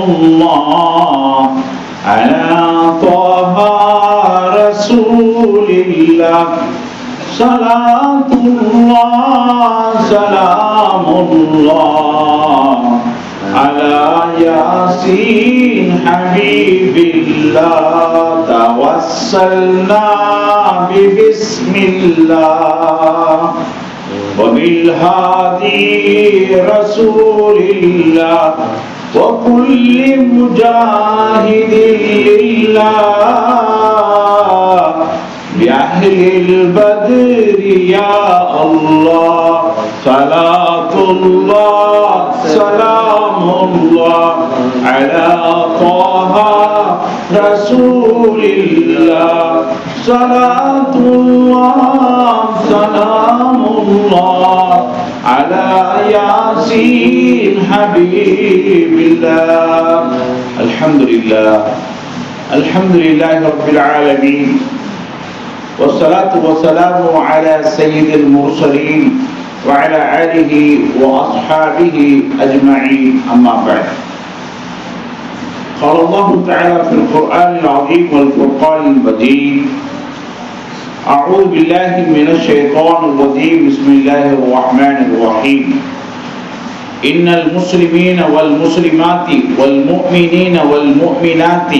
الله على طه رسول الله صلاة الله سلام الله على ياسين حبيب الله توسلنا ببسم الله وبالهادي رسول الله وكل مجاهد لله بأهل البدر يا الله صلاة الله سلام الله على طه رسول الله صلاة الله سلام الله على ياسين حبيب الله. الحمد لله رب العالمين والصلاة والسلام على سيد المرسلين وعلى آله وأصحابه أجمعين. أما بعد، قال الله تعالى في القرآن العظيم والفرقان المجيد: أعوذ بالله من الشيطان الرجيم. بسم الله الرحمن الرحيم. إن المسلمين والمسلمات والمؤمنين والمؤمنات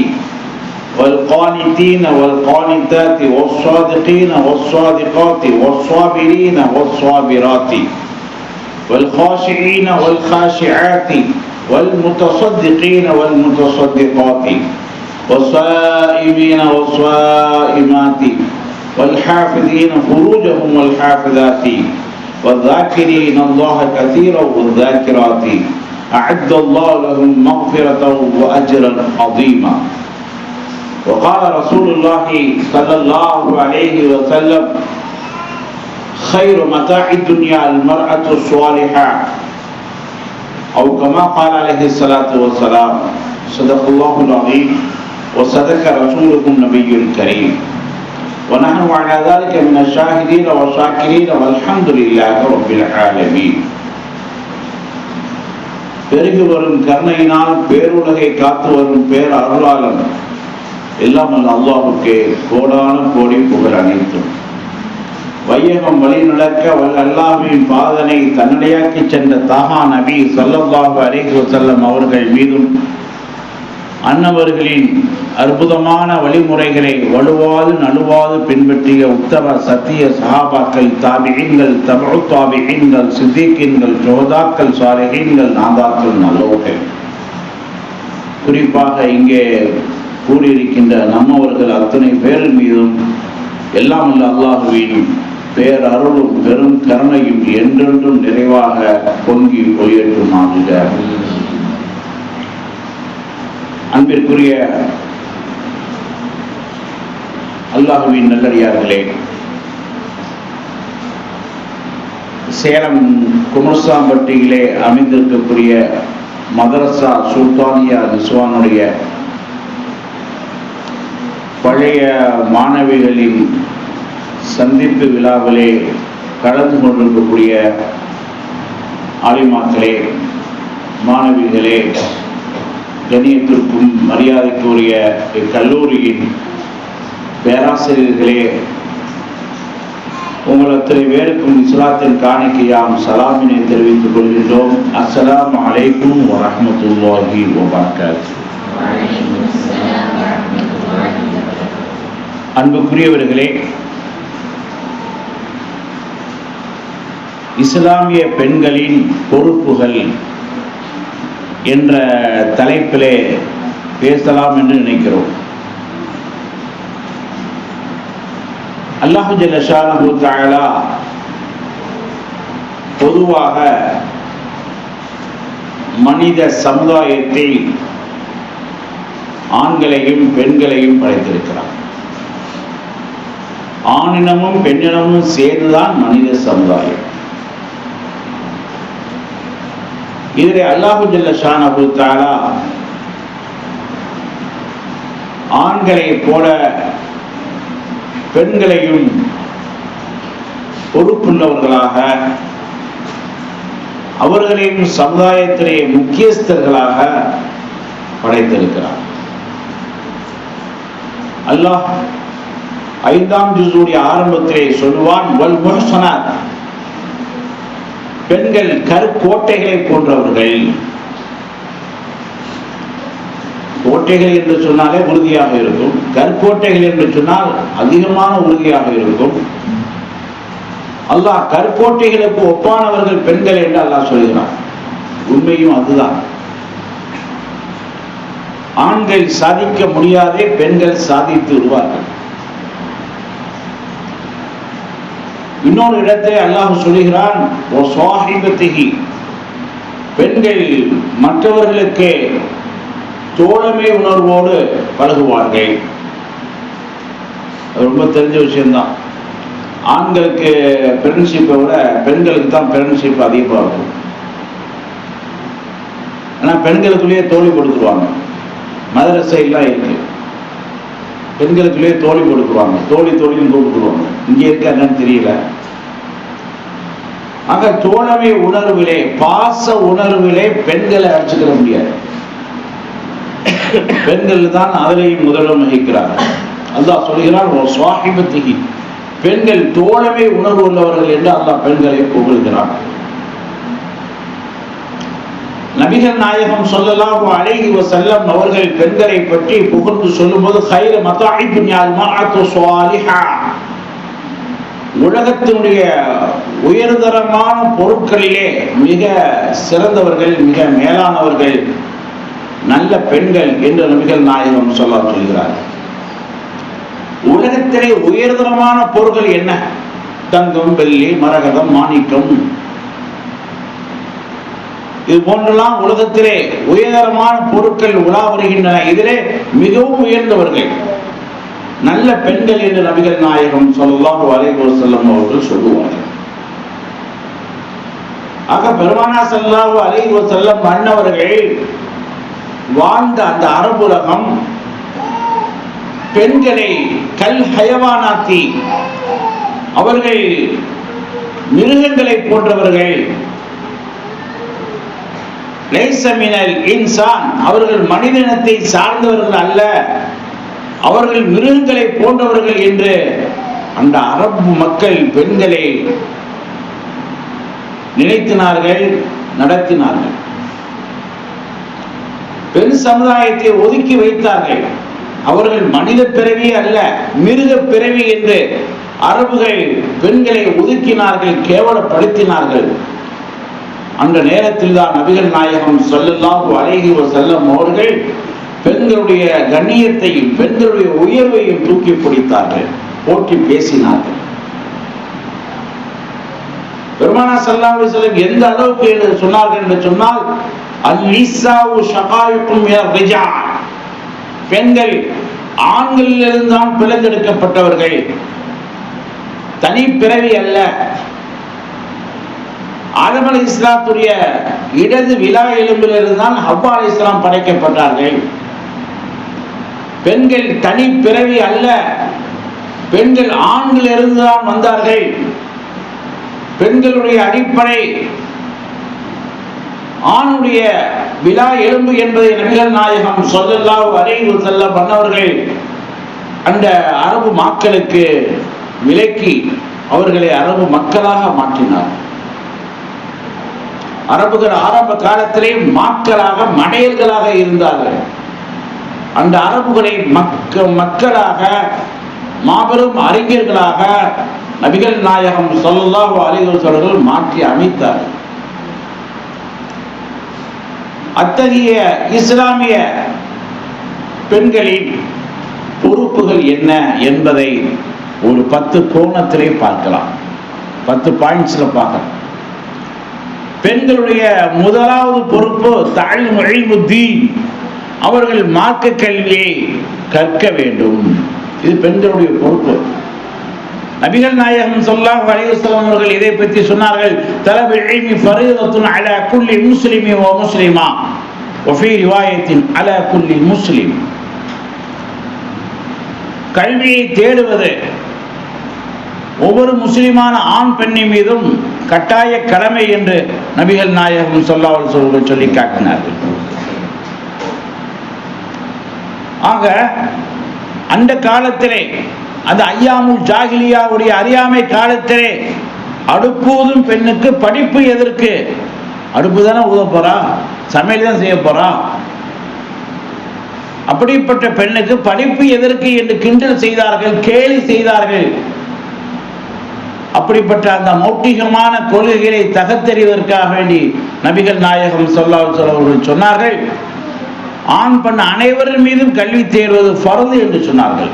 والقانتين والقانتات والصادقين والصادقات والصابرين والصابرات والخاشعين والخاشعات والمتصدقين والمتصدقات والصائمين والصائمات والحافظين فروجهم والحافظات والذاكرين الله كثيرا والذاكرات أعد الله لهم مغفرة وأجرا عظيما. وقال رسول الله صلى الله عليه وسلم: خير متاع الدنيا المرأة الصالحة، أو كما قال عليه الصلاة والسلام. صدق الله العظيم وصدق رسوله النبي الكريم ونحن على ذلك من الشاهدين والشاكرين والحمد لله رب العالمين. பெருகி வரும் கருணையினால் பேருலகை காத்து வரும் பேர் அருளாளன் எல்லாம் அல்லாஹ்வுக்கே கோடான கோடி புகழ் அனைத்தும். வையகம் வழி நடக்க வல்ல அல்லாஹ்வின் பாதனை தன்னடையாக்கி சென்ற தாஹா நபி ஸல்லல்லாஹு அலைஹி வஸல்லம் அவர்கள் மீதும், அன்னவர்களின் அற்புதமான வழிமுறைகளை வலுவாது நழுவாது பின்பற்றிய உத்தம சத்திய சஹாபாக்கள், தாபிஈன்கள், தபஉ தாபிஈன்கள், சித்திகீன்கள், சுஹதாக்கள், சாலிஹீன்கள், நாதாக்கள், நல்லோர்கள், குறிப்பாக இங்கே கூறியிருக்கின்ற நம்மவர்கள் அத்தனை பேர் மீதும் எல்லாம் அல்ல அல்லாஹ்வின் பேரருளும் பெரும் கருணையும் என்றென்றும் நிறைவாக பொங்கி பொழியட்டுமாக. அன்பிற்குரிய அல்லாஹ்வின் நல்லடியார்களே, சேலம் குமரசாம்பட்டியிலே அமைந்திருக்கக்கூடிய மதரசா சுல்தானியா நிஸ்வானுடைய பழைய மாணவிகளின் சந்திப்பு விழாவிலே கலந்து கொண்டிருக்கக்கூடிய ஆலிமாக்களே, மாணவிகளே, கண்ணியத்திற்கும் மரியாதைக்குரிய இக்கல்லூரியின் பேராசிரியர்களே, உங்கள் அத்தனை பேருக்கும் இஸ்லாத்தின் காணிக்கையாம் சலாமினை தெரிவித்துக் கொள்கின்றோம். அஸ்ஸலாமு அலைக்கும் வரஹ்மத்துல்லாஹி வபரகாத்துஹு. அன்புக்குரியவர்களே, இஸ்லாமிய பெண்களின் பொறுப்புகள் என்ற தலைப்பிலே பேசலாம் என்று நினைக்கிறோம். அல்லாஹ் ஜல்ல ஷானஹு தஆலா பொதுவாக மனித சமுதாயத்தை ஆண்களையும் பெண்களையும் படைத்திருக்கிறார். ஆணினமும் பெண்ணினமும் சேர்ந்துதான் மனித சமுதாயம். இதிலே அல்லாஹ் ஜல்ல ஷானஹு தஆலா ஆண்களை போல பெண்களையும் பொறுப்புள்ளவர்களாக, அவர்களையும் சமுதாயத்திலே முக்கியஸ்தர்களாக படைத்திருக்கிறார். அல்லாஹ் 5ஆம் ஜுஸுடைய ஆரம்பத்திலே சொல்லுவான், வல் முஹ்ஸனாத், பெண்கள் கற்கோட்டைகளை போன்றவர்கள். கோட்டைகள் என்று சொன்னாலே உறுதியாக இருக்கும், கற்கோட்டைகள் என்று சொன்னால் அதிகமான உறுதியாக இருக்கும். அல்லாஹ் கற்கோட்டைகளுக்கு ஒப்பானவர்கள் பெண்கள் என்று அல்லாஹ் சொல்கிறார். உண்மையும் அதுதான். ஆண்கள் சாதிக்க முடியாதே பெண்கள் சாதித்து வருவார்கள். இன்னொரு இடத்திலே அல்லாஹ் சொல்கிறான், பெண்கள் மற்றவர்களுக்கு தோழமை உணர்வோடு பழகுவார்கள். ரொம்ப தெரிஞ்ச விஷயம்தான். ஆண்களுக்கு ஃப்ரெண்ட்ஷிப்பை விட பெண்களுக்கு தான் ஃப்ரெண்ட்ஷிப் அதிகமாக இருக்கும். ஆனால் பெண்களுக்குள்ளேயே தோழி கொடுத்துருவாங்க. மதரசையெல்லாம் இருக்கு, பெண்களுக்குள்ளேயே தோழி கொடுத்துருவாங்க, தோழின்னு கூப்பிட்டுருவாங்க. இங்கே இருக்க என்னன்னு தெரியல. ஆக தோழமை உணர்விலே, பாச உணர்விலே பெண்களை அடிச்சுக்கிற முடியாது. பெண்கள் தான் அதிலையும் முதலும் வகிக்கிறார்கள். அல்லாஹ் சொல்கிறான், ஒரு சுவாஹிபத்திகி, பெண்கள் தோழமை உணர்வு உள்ளவர்கள் என்று அல்லாஹ் பெண்களை புகழ்கிறார். நபிகள் நாயகம் ஸல்லல்லாஹு அலைஹி வஸல்லம் அவர்கள் பெண்களை பற்றி புகழ்ந்து சொல்லும்போது, கைர மதாஇ துன்யால் மர்அத்து ஸாலிஹா, உலகத்தினுடைய உயர்தரமான பொருட்களிலே மிக சிறந்தவர்கள், மிக மேலானவர்கள் நல்ல பெண்கள் என்று நபிகள் நாயகம் சொல்கிறார். உலகத்திலே உயர்தரமான பொருட்கள் என்ன? தங்கம், வெள்ளி, மரகதம், மாணிக்கம், இது போன்றெல்லாம் உலகத்திலே உயர்தரமான பொருட்கள் உலா வருகின்றன. இதிலே மிகவும் உயர்ந்தவர்கள் நல்ல பெண்கள் என்று நபிகள் நாயகம் ஸல்லல்லாஹு அலைஹி வஸல்லம் அவர்கள் சொல்லுவார்கள். ஆக பெருமானார் ஸல்லல்லாஹு அலைஹி வஸல்லம் மன்னவர்கள் வாழ்ந்த அந்த அரபுலகம் பெண்களை கல் ஹயவானாத்தி, அவர்கள் மிருகங்களை போன்றவர்கள், லைஸ மினல் இன்சான், அவர்கள் மனிதனத்தை சார்ந்தவர்கள் அல்ல, அவர்கள் மிருகங்களை போன்றவர்கள் என்று அந்த அரபு மக்கள் பெண்களை நினைத்தினார்கள், நடத்தினார்கள். பெண் சமுதாயத்தை ஒதுக்கி வைத்தார்கள். அவர்கள் மனித பிறவி அல்ல, மிருக பிறவி என்று அரபுகள் பெண்களை ஒதுக்கினார்கள், கேவலப்படுத்தினார்கள். அந்த நேரத்தில் தான் நபிகள் நாயகம் ஸல்லல்லாஹு அலைஹி வஸல்லம் அவர்கள் பெண்களுடைய கண்ணியத்தையும் பெண்களுடைய உயர்வையும் தூக்கி பிடித்தார்கள், போற்றி பேசினார்கள். பெருமானார் ஸல்லல்லாஹு அலைஹி வஸல்லம் எந்த அளவுக்கு சொன்னார்கள் என்று சொன்னால், அல்-நிஸாஉ ஷகாயிகும் மினர் ரிஜால், பெண்கள் ஆண்களிலிருந்து தான் பிளந்தெடுக்கப்பட்டவர்கள், தனி பிறவி அல்ல. ஆதம் அலைஹிஸ்ஸலாத்துடைய இடது விலா எலும்பிலிருந்து தான் ஹவ்வா அலைஹிஸ்ஸலாம் படைக்கப்பட்டார்கள். பெண்கள் தனி பிறவி அல்ல, பெண்கள் ஆண்களிலிருந்து தான் வந்தார்கள். பெண்களுடைய அடிப்படை ஆணுடைய விலா எலும்பு என்பதை நபிகள் நாயகம் ஸல்லல்லாஹு அலைஹி வஸல்லம் பண்ணவர்கள் அந்த அரபு மக்களுக்கு விலக்கி அவர்களை அரபு மக்களாக மாற்றினார். அரபுகள் ஆரம்ப காலத்திலே மக்களாக, மடையர்களாக இருந்தார்கள். அந்த அரபுகளை மக்களாக, மாபெரும் அறிஞர்களாக நபிகள் நாயகம் ஸல்லல்லாஹு அலைஹி வஸல்லம் மாற்றி அமைத்தார்கள். அத்தகைய இஸ்லாமிய பெண்களின் பொறுப்புகள் என்ன என்பதை ஒரு 10 கோணத்திலே பார்க்கலாம், 10 பாயிண்ட்ஸ்ல பார்க்கலாம். பெண்களுடைய முதலாவது பொறுப்பு தஅல்லீமு இல்முத்தீன், அவர்கள் மார்க்க கல்வியை கற்க வேண்டும். இது பெண்களுடைய பொறுப்பு. நபிகள் நாயகம் ஸல்லல்லாஹு அலைஹி வஸல்லம் அவர்கள் இதை பற்றி சொன்னார்கள், தலபுல் இல்மி ஃபரீதத்துன் அலா குல்லி முஸ்லிமி வ முஸ்லிமா வ ஃபீ ரிவாயத்தின் அலா குல்லி முஸ்லிம். கல்வியை தேடுவது ஒவ்வொரு முஸ்லிமான ஆண் பெண்ணின் மீதும் கட்டாய கடமை என்று நபிகள் நாயகம் ஸல்லல்லாஹு அலைஹி வஸல்லம் சொல்லி காட்டினார்கள். ஆக அந்த காலத்திலே, அந்த ஐயாமுல் ஜாகிலியாவுடைய அறியாமை காலத்திலே, அடுப்பூதும் பெண்ணுக்கு படிப்பு எதற்கு? அடுப்பு தானே ஊத போறா, சமையல் தான் செய்ய போறா. அப்படிப்பட்ட பெண்ணுக்கு படிப்பு எதற்கு என்று கிண்டல் செய்தார்கள், கேலி செய்தார்கள். அப்படிப்பட்ட அந்த மௌட்டிகமான கொள்கைகளை தகர்த்தெறிவதற்காக வேண்டி நபிகள் நாயகம் ஸல்லல்லாஹு அலைஹி வஸல்லம் அவர்கள் சொன்னார்கள், ஆண் பெண் அனைவரின் மீதும் கல்வி தேர்வது ஃபர்து என்று சொன்னார்கள்.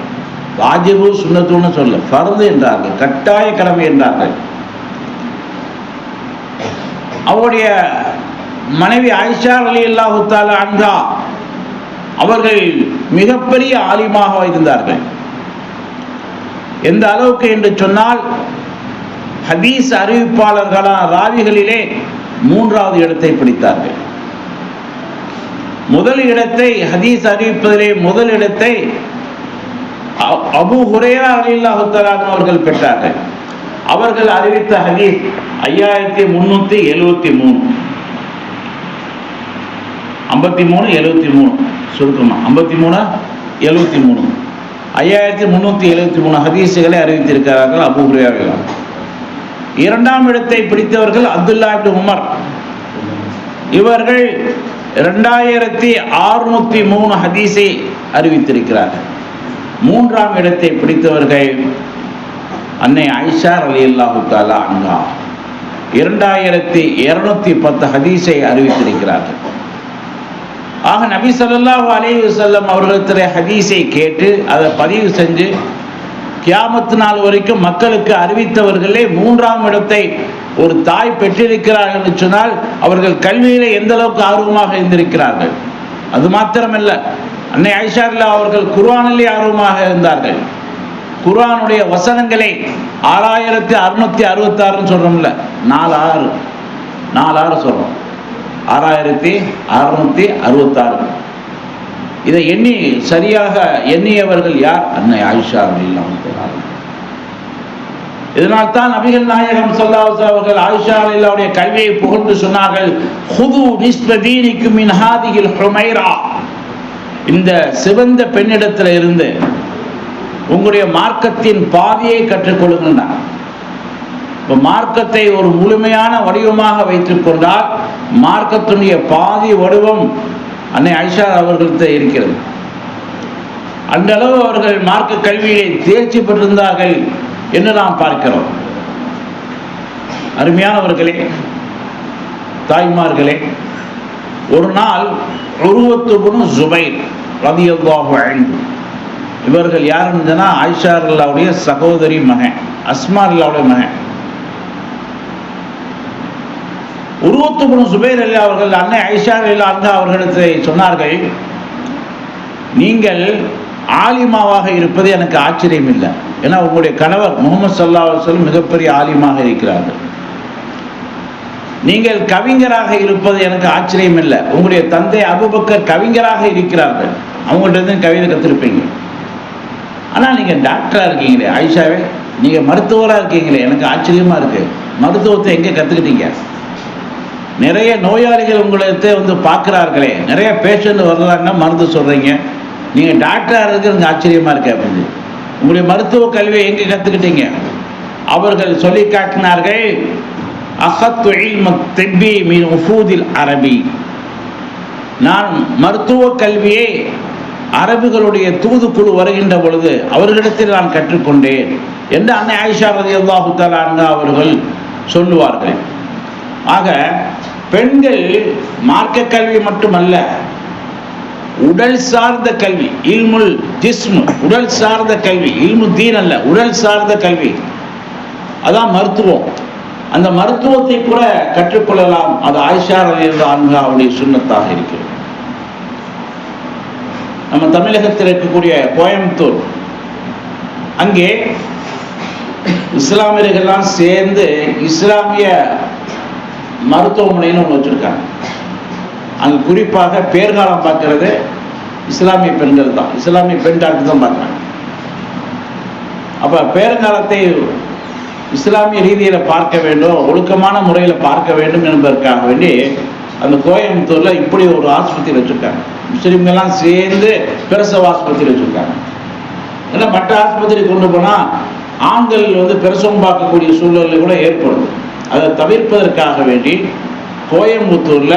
வாஜிபு சுன்னத்துன்னு சொல்ல, ஃபர்து என்றார்கள், கட்டாய கடமை என்றார்கள். அவருடைய மனைவி ஆயிஷா ரலியல்லாஹு தஆலா அன்ஹா அவர்கள் மிகப்பெரிய ஆலிமாக இருந்தார்கள். எந்த அளவுக்கு என்று சொன்னால், ஹதீஸ் அறிவிப்பாளர்களான ராவிகளிலே 3வது இடத்தை பிடித்தார்கள். முதல் இடத்தை, ஹதீஸ் அறிவிப்பதிலே முதல் இடத்தை அபூ ஹுரைரா ரலியல்லாஹு தஆலா அவர்கள் பெற்றார்கள். அவர்கள் அறிவித்த ஹதீஸ் 5373, 5373 சுருக்கமா 5373 5373 ஹதீஸுகளை அறிவித்திருக்கிறார்கள் அபூ ஹுரைரா. 2ஆம் இடத்தை பிடித்தவர்கள் அப்துல்லா இப்னு உமர். இவர்கள் 2603 ஹதீஸை அறிவித்திருக்கிறார்கள். 3ஆம் இடத்தை பிடித்தவர்கள் அன்னை ஆயிஷா ரலியல்லாஹு தஆலா அன்ஹா, 2210 ஹதீஸை அறிவித்திருக்கிறார்கள். ஆக நபி ஸல்லல்லாஹு அலைஹி வஸல்லம் அவர்களிடத்திலே ஹதீஸை கேட்டு அதை பதிவு செஞ்சு கியாமத் நாள் வரைக்கும் மக்களுக்கு அறிவித்தவர்களே 3ஆம் இடத்தை ஒரு தாய் பெற்றிருக்கிறார்கள் என்று சொன்னால், அவர்கள் கல்வியிலே எந்த அளவுக்கு ஆர்வமாக இருந்திருக்கிறார்கள். அது மாத்திரமல்ல, அன்னை ஆயிஷா அவர்கள் குர்ஆனிலே ஆர்வமாக இருந்தார்கள். குர்ஆனுடைய வசனங்களை 6666 சொல்றோம்ல, 46 சொல்றோம், 6666. இதை எண்ணி சரியாக எண்ணியவர்கள் யார்? அன்னை ஆயிஷா ரலியல்லாஹு தஆலா. இதனால் தான் நபிகள் நாயகம் ஸல்லல்லாஹு அலைஹி வஸல்லம் அவர்கள் ஆயிஷா ரலியல்லாஹுடைய கல்வியை புகழ்ந்து சொன்னார்கள், ஹுது நிஸ்ப தீனிக்கும் மின் ஹாதிஹில் ஹுமைரா. இந்த சிவந்த பெண்ணிடத்தில் இருந்து உங்களுடைய மார்க்கத்தின் பாதியை கற்றுக்கொள்ளுங்கள். இப்போ மார்க்கத்தை ஒரு முழுமையான வடிவமாக வைத்துக் கொண்டால் மார்க்கத்தினுடைய பாதி வடிவம் அன்னை ஆயிஷா அவர்கள்ட்ட இருக்கிறது. அந்த அளவு அவர்கள் மார்க்க கல்வியை தேர்ச்சி பெற்றிருந்தார்கள் என்று நாம் பார்க்கிறோம். அருமையானவர்களே, தாய்மார்களே, ஒரு நாள் உர்வத்து இப்னு ஸுபைர் ரலியல்லாஹு அன்ஹு, இவர்கள் யாருன்னு சொன்னா ஆயிஷா ரலியல்லாஹுடைய சகோதரி மகன், அஸ்மா ரலியல்லாஹுடைய மகன். உர்வத்து இப்னு ஸுபைர் ரலியல்லாஹு அவர்கள் அன்னை ஆயிஷா ரலியல்லாஹு அன்ஹா அவர்களிடத்தை சொன்னார்கள், நீங்கள் ஆலிமாவாக இருப்பது எனக்கு ஆச்சரியம் இல்லை. ஏன்னா உங்களுடைய கணவர் முஹம்மது ஸல்லல்லாஹு அலைஹி வஸல்லம் மிகப்பெரிய ஆலிமாக இருக்கிறார்கள். நீங்கள் கவிஞராக இருப்பது எனக்கு ஆச்சரியம் இல்லை. உங்களுடைய தந்தை அபூபக்கர் கவிஞராக இருக்கிறார்கள், அவங்கள்ட்ட கவிதை கற்றுருப்பீங்க. ஆனால் நீங்கள் டாக்டராக இருக்கீங்களே ஆயிஷாவே, நீங்கள் மருத்துவராக இருக்கீங்களே, எனக்கு ஆச்சரியமாக இருக்குது. மருத்துவத்தை எங்கே கற்றுக்கிட்டீங்க? நிறைய நோயாளிகள் உங்களிடத்தை வந்து பார்க்குறார்களே, நிறைய பேஷண்ட் வரலான்னா மருந்து சொல்கிறீங்க, நீங்கள் டாக்டராக இருக்கிறது ஆச்சரியமாக இருக்கு அப்படின்னு. உங்களுடைய மருத்துவ கல்வியை எங்கே கற்றுக்கிட்டீங்க? அவர்கள் சொல்லி காட்டினார்கள், அஹத்து இல்ம திப்பி மின் உஃபூதில் அரபி. நான் மருத்துவ கல்வியை அரபுகளுடைய தூதுக்குழு வருகின்ற பொழுது அவர்களிடத்தில் நான் கற்றுக்கொண்டேன் என்று அன்னை ஆயிஷா ரலியல்லாஹு தஆலா அன்ஹா அவர்கள் சொல்லுவார்கள். ஆக பெண்கள் மார்க்க கல்வி மட்டுமல்ல, உடல் சார்ந்த கல்வி, இல்முல் ஜிஸ்ம், உடல் சார்ந்த கல்வி, இல்மு தீன் அல்ல, உடல் சார்ந்த கல்வி, அதான் மருத்துவம். அந்த மருத்துவத்தை கூட கற்றுக்கொள்ளலாம். அது ஆயிஷா ரலியல்லாஹு அன்ஹா அவருடைய சுன்னத்தாக இருக்கிறது. நம்ம தமிழகத்தில் இருக்கக்கூடிய கோயம்புத்தூர், அங்கே இஸ்லாமியர்கள்லாம் சேர்ந்து இஸ்லாமிய மருத்துவமனைன்னு ஒன்று வச்சுருக்காங்க. அங்கே குறிப்பாக பேர்காலம் பார்க்கறது இஸ்லாமிய பெண்கள் தான், இஸ்லாமிய பெண் டாக்டர் தான் பார்க்குறாங்க. அப்போ பேர்காலத்தை இஸ்லாமிய ரீதியில் பார்க்க வேண்டும், ஒழுக்கமான முறையில் பார்க்க வேண்டும் என்பதற்காக வேண்டி அந்த கோயம்புத்தூர்ல இப்படி ஒரு ஆஸ்பத்திரி வச்சிருக்காங்க. முஸ்லிம்கெல்லாம் சேர்ந்து பிரசவ ஆஸ்பத்திரி வச்சிருக்காங்க. ஏன்னா மற்ற ஆஸ்பத்திரி கொண்டு போனா ஆண்கள் பிரசவம் பார்க்கக்கூடிய சூழ்நிலை கூட ஏற்படுது. அதை தவிர்ப்பதற்காக வேண்டி கோயம்புத்தூர்ல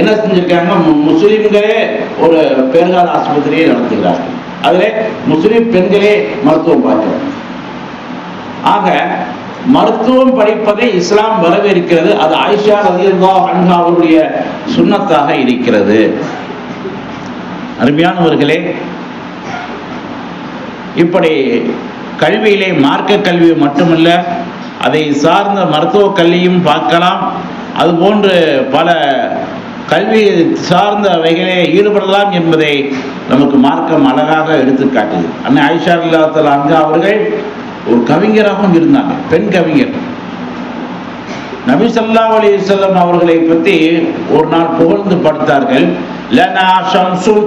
என்ன செஞ்சிருக்காங்க, முஸ்லிம்களே ஒரு பேறுகால ஆஸ்பத்திரியை நடத்துகிறார்கள். அதுல முஸ்லிம் பெண்களே மருத்துவம் பார்க்கிறாங்க. ஆக மருத்துவம் படிப்பதை இஸ்லாம் வரவேற்கிறது. அது ஆயிஷா ரலியல்லாஹு அன்ஹா அவருடைய சுன்னத்தாக இருக்கிறது. அருமையானவர்களே, இப்படி கல்வியிலே மார்க்க கல்வி மட்டுமல்ல, அதை சார்ந்த மருத்துவ கல்வியும் பார்க்கலாம். அதுபோன்று பல கல்வி சார்ந்தவைகளே ஈடுபடலாம் என்பதை நமக்கு மார்க்கம் அழகாக எடுத்து காட்டுது. அன்னை ஆயிஷா ரலியல்லாஹு அன்ஹா அவர்கள் ஒரு கவிஞராகவும் இருந்தாங்க, பெண் கவிஞர். நபி ஸல்லல்லாஹு அலைஹி வஸல்லம் அவர்களை பற்றி ஒரு நாள் புகழ்ந்து படுத்தார்கள். லனா ஷம்சுன்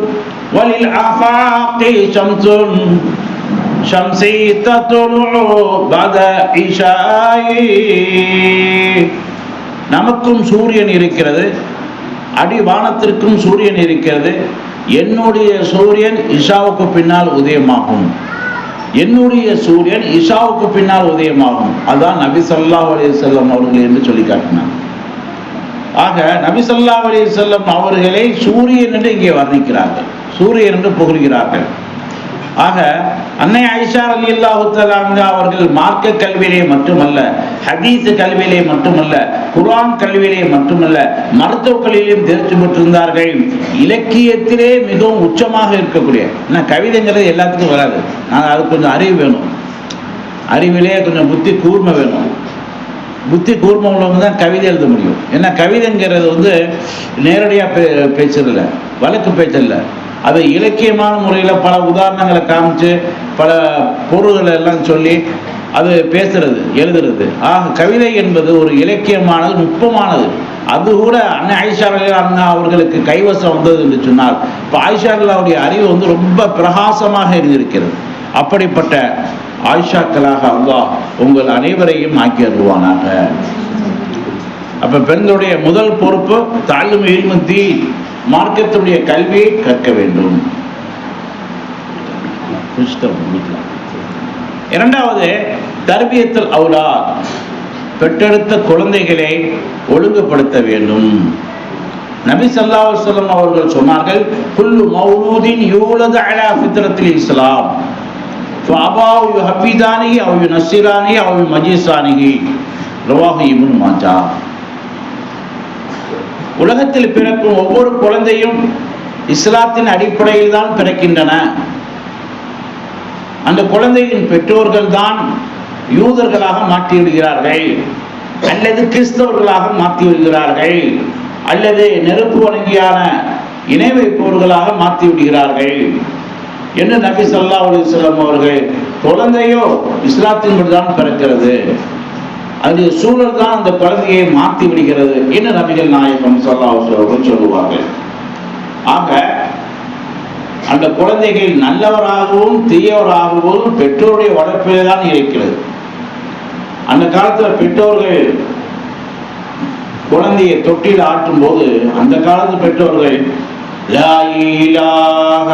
வலில் ஆஃபாகி ஷம்சுன் ஷம்ஸி தத்லு பத இஷாயி. நமக்கும் சூரியன் இருக்கிறது, அடிவானத்திற்கும் சூரியன் இருக்கிறது. என்னுடைய சூரியன் இஷாவுக்கு பின்னால் உதயமாகும். என்னுடைய சூரியன் இஷாவுக்கு பின்னால் உதயமாகும். அதான் நபி ஸல்லல்லாஹு அலைஹி வஸல்லம் அவர்கள் என்று சொல்லி காட்டினார். ஆக நபி ஸல்லல்லாஹு அலைஹி வஸல்லம் அவர்களை சூரியன் என்று இங்கே வர்ணிக்கிறார்கள், சூரியன் என்று புகழ்கிறார்கள். ஆக அன்னை ஆயிஷா ரலியல்லாஹு தஆலா அன்ஹா அவர்கள் மார்க்க கல்வியிலே மட்டுமல்ல, ஹதீஸ் கல்வியிலே மட்டுமல்ல, குர்ஆன் கல்வியிலே மட்டுமல்ல, மருத்துவ கல்வியிலும் தேர்ச்சி பெற்றிருந்தார்கள். இலக்கியத்திலே மிகவும் உச்சமாக இருக்கக்கூடிய, ஏன்னா கவிதைங்கிறது எல்லாத்துக்கும் வராது. அது கொஞ்சம் அறிவு வேணும், அறிவிலே கொஞ்சம் புத்தி கூர்மை வேணும். புத்தி கூர்மை உள்ளவங்க தான் கவிதை எழுத முடியும். ஏன்னா கவிதைங்கிறது நேரடியாக பேசுறதில்ல, வழக்கு பேச்சல்ல. அது இலக்கியமான முறையில் பல உதாரணங்களை காமிச்சு பல பொருள்களை எல்லாம் சொல்லி அது பேசுறது, எழுதுறது. ஆக கவிதை என்பது ஒரு இலக்கியமானது, நுட்பமானது. அது கூட அன்னை ஆயிஷா ரலியல்லாஹு அன்ஹா அவர்களுக்கு கைவசம் வந்தது என்று சொன்னால், இப்போ ஆயிஷா ரலியல்லாஹுடைய அறிவு ரொம்ப பிரகாசமாக இருந்திருக்கிறது. அப்படிப்பட்ட ஆயிஷாக்களாக அல்லாஹ் உங்கள் அனைவரையும் ஆக்கி அருள்வானாக. அப்ப பெண்களுடைய முதல் பொறுப்பு தஅல்லுமு இல்மு தீன், மார்க்கத்துடைய கல்வியை கற்க வேண்டும். இரண்டாவது தர்பியத்துல் அவுலாத், பெற்றெடுத்த குழந்தைகளை ஒழுங்குபடுத்த வேண்டும். நபி ஸல்லல்லாஹு அலைஹி வஸல்லம் அவர்கள் சொன்னார்கள், குல்லு மௌலூதின் யூலது அலா ஃபித்ரத்தில் இஸ்லாம் ஃபஅபாஹு யுஹஃபிதானிஹி அவ் யுனஸ்ஸிரானிஹி அவ் யுமஜிஸானிஹி. ரவாஹு இப்னு மாஜா. உலகத்தில் பிறக்கும் ஒவ்வொரு குழந்தையும் இஸ்லாத்தின் அடிப்படையில் தான் பிறக்கின்றன. அந்த குழந்தையின் பெற்றோர்கள் தான் யூதர்களாக மாற்றி விடுகிறார்கள், அல்லது கிறிஸ்தவர்களாக மாற்றி விடுகிறார்கள், அல்லது நெருப்பு வணங்கியான இணை வைப்பவர்களாக மாற்றி விடுகிறார்கள் என்று நபி ஸல்லல்லாஹு அலைஹி வஸல்லம் அவர்கள், குழந்தையோ இஸ்லாத்தின்படி தான் பிறக்கிறது, அது சூழல் தான் அந்த குழந்தையை மாற்றி விடுகிறது என்று நபிகள் நாயகம் ஸல்லல்லாஹு அலைஹி வஸல்லம் சொல்லுவார்கள். ஆக அந்த குழந்தைகள் நல்லவராகவும் தீயவராகவும் பெற்றோருடைய வளர்ப்பிலே தான் இருக்கிறது. அந்த காலத்துல பெற்றோர்கள் குழந்தையை தொட்டில் ஆட்டும் போது, அந்த காலத்து பெற்றோர்கள் லா இலாஹ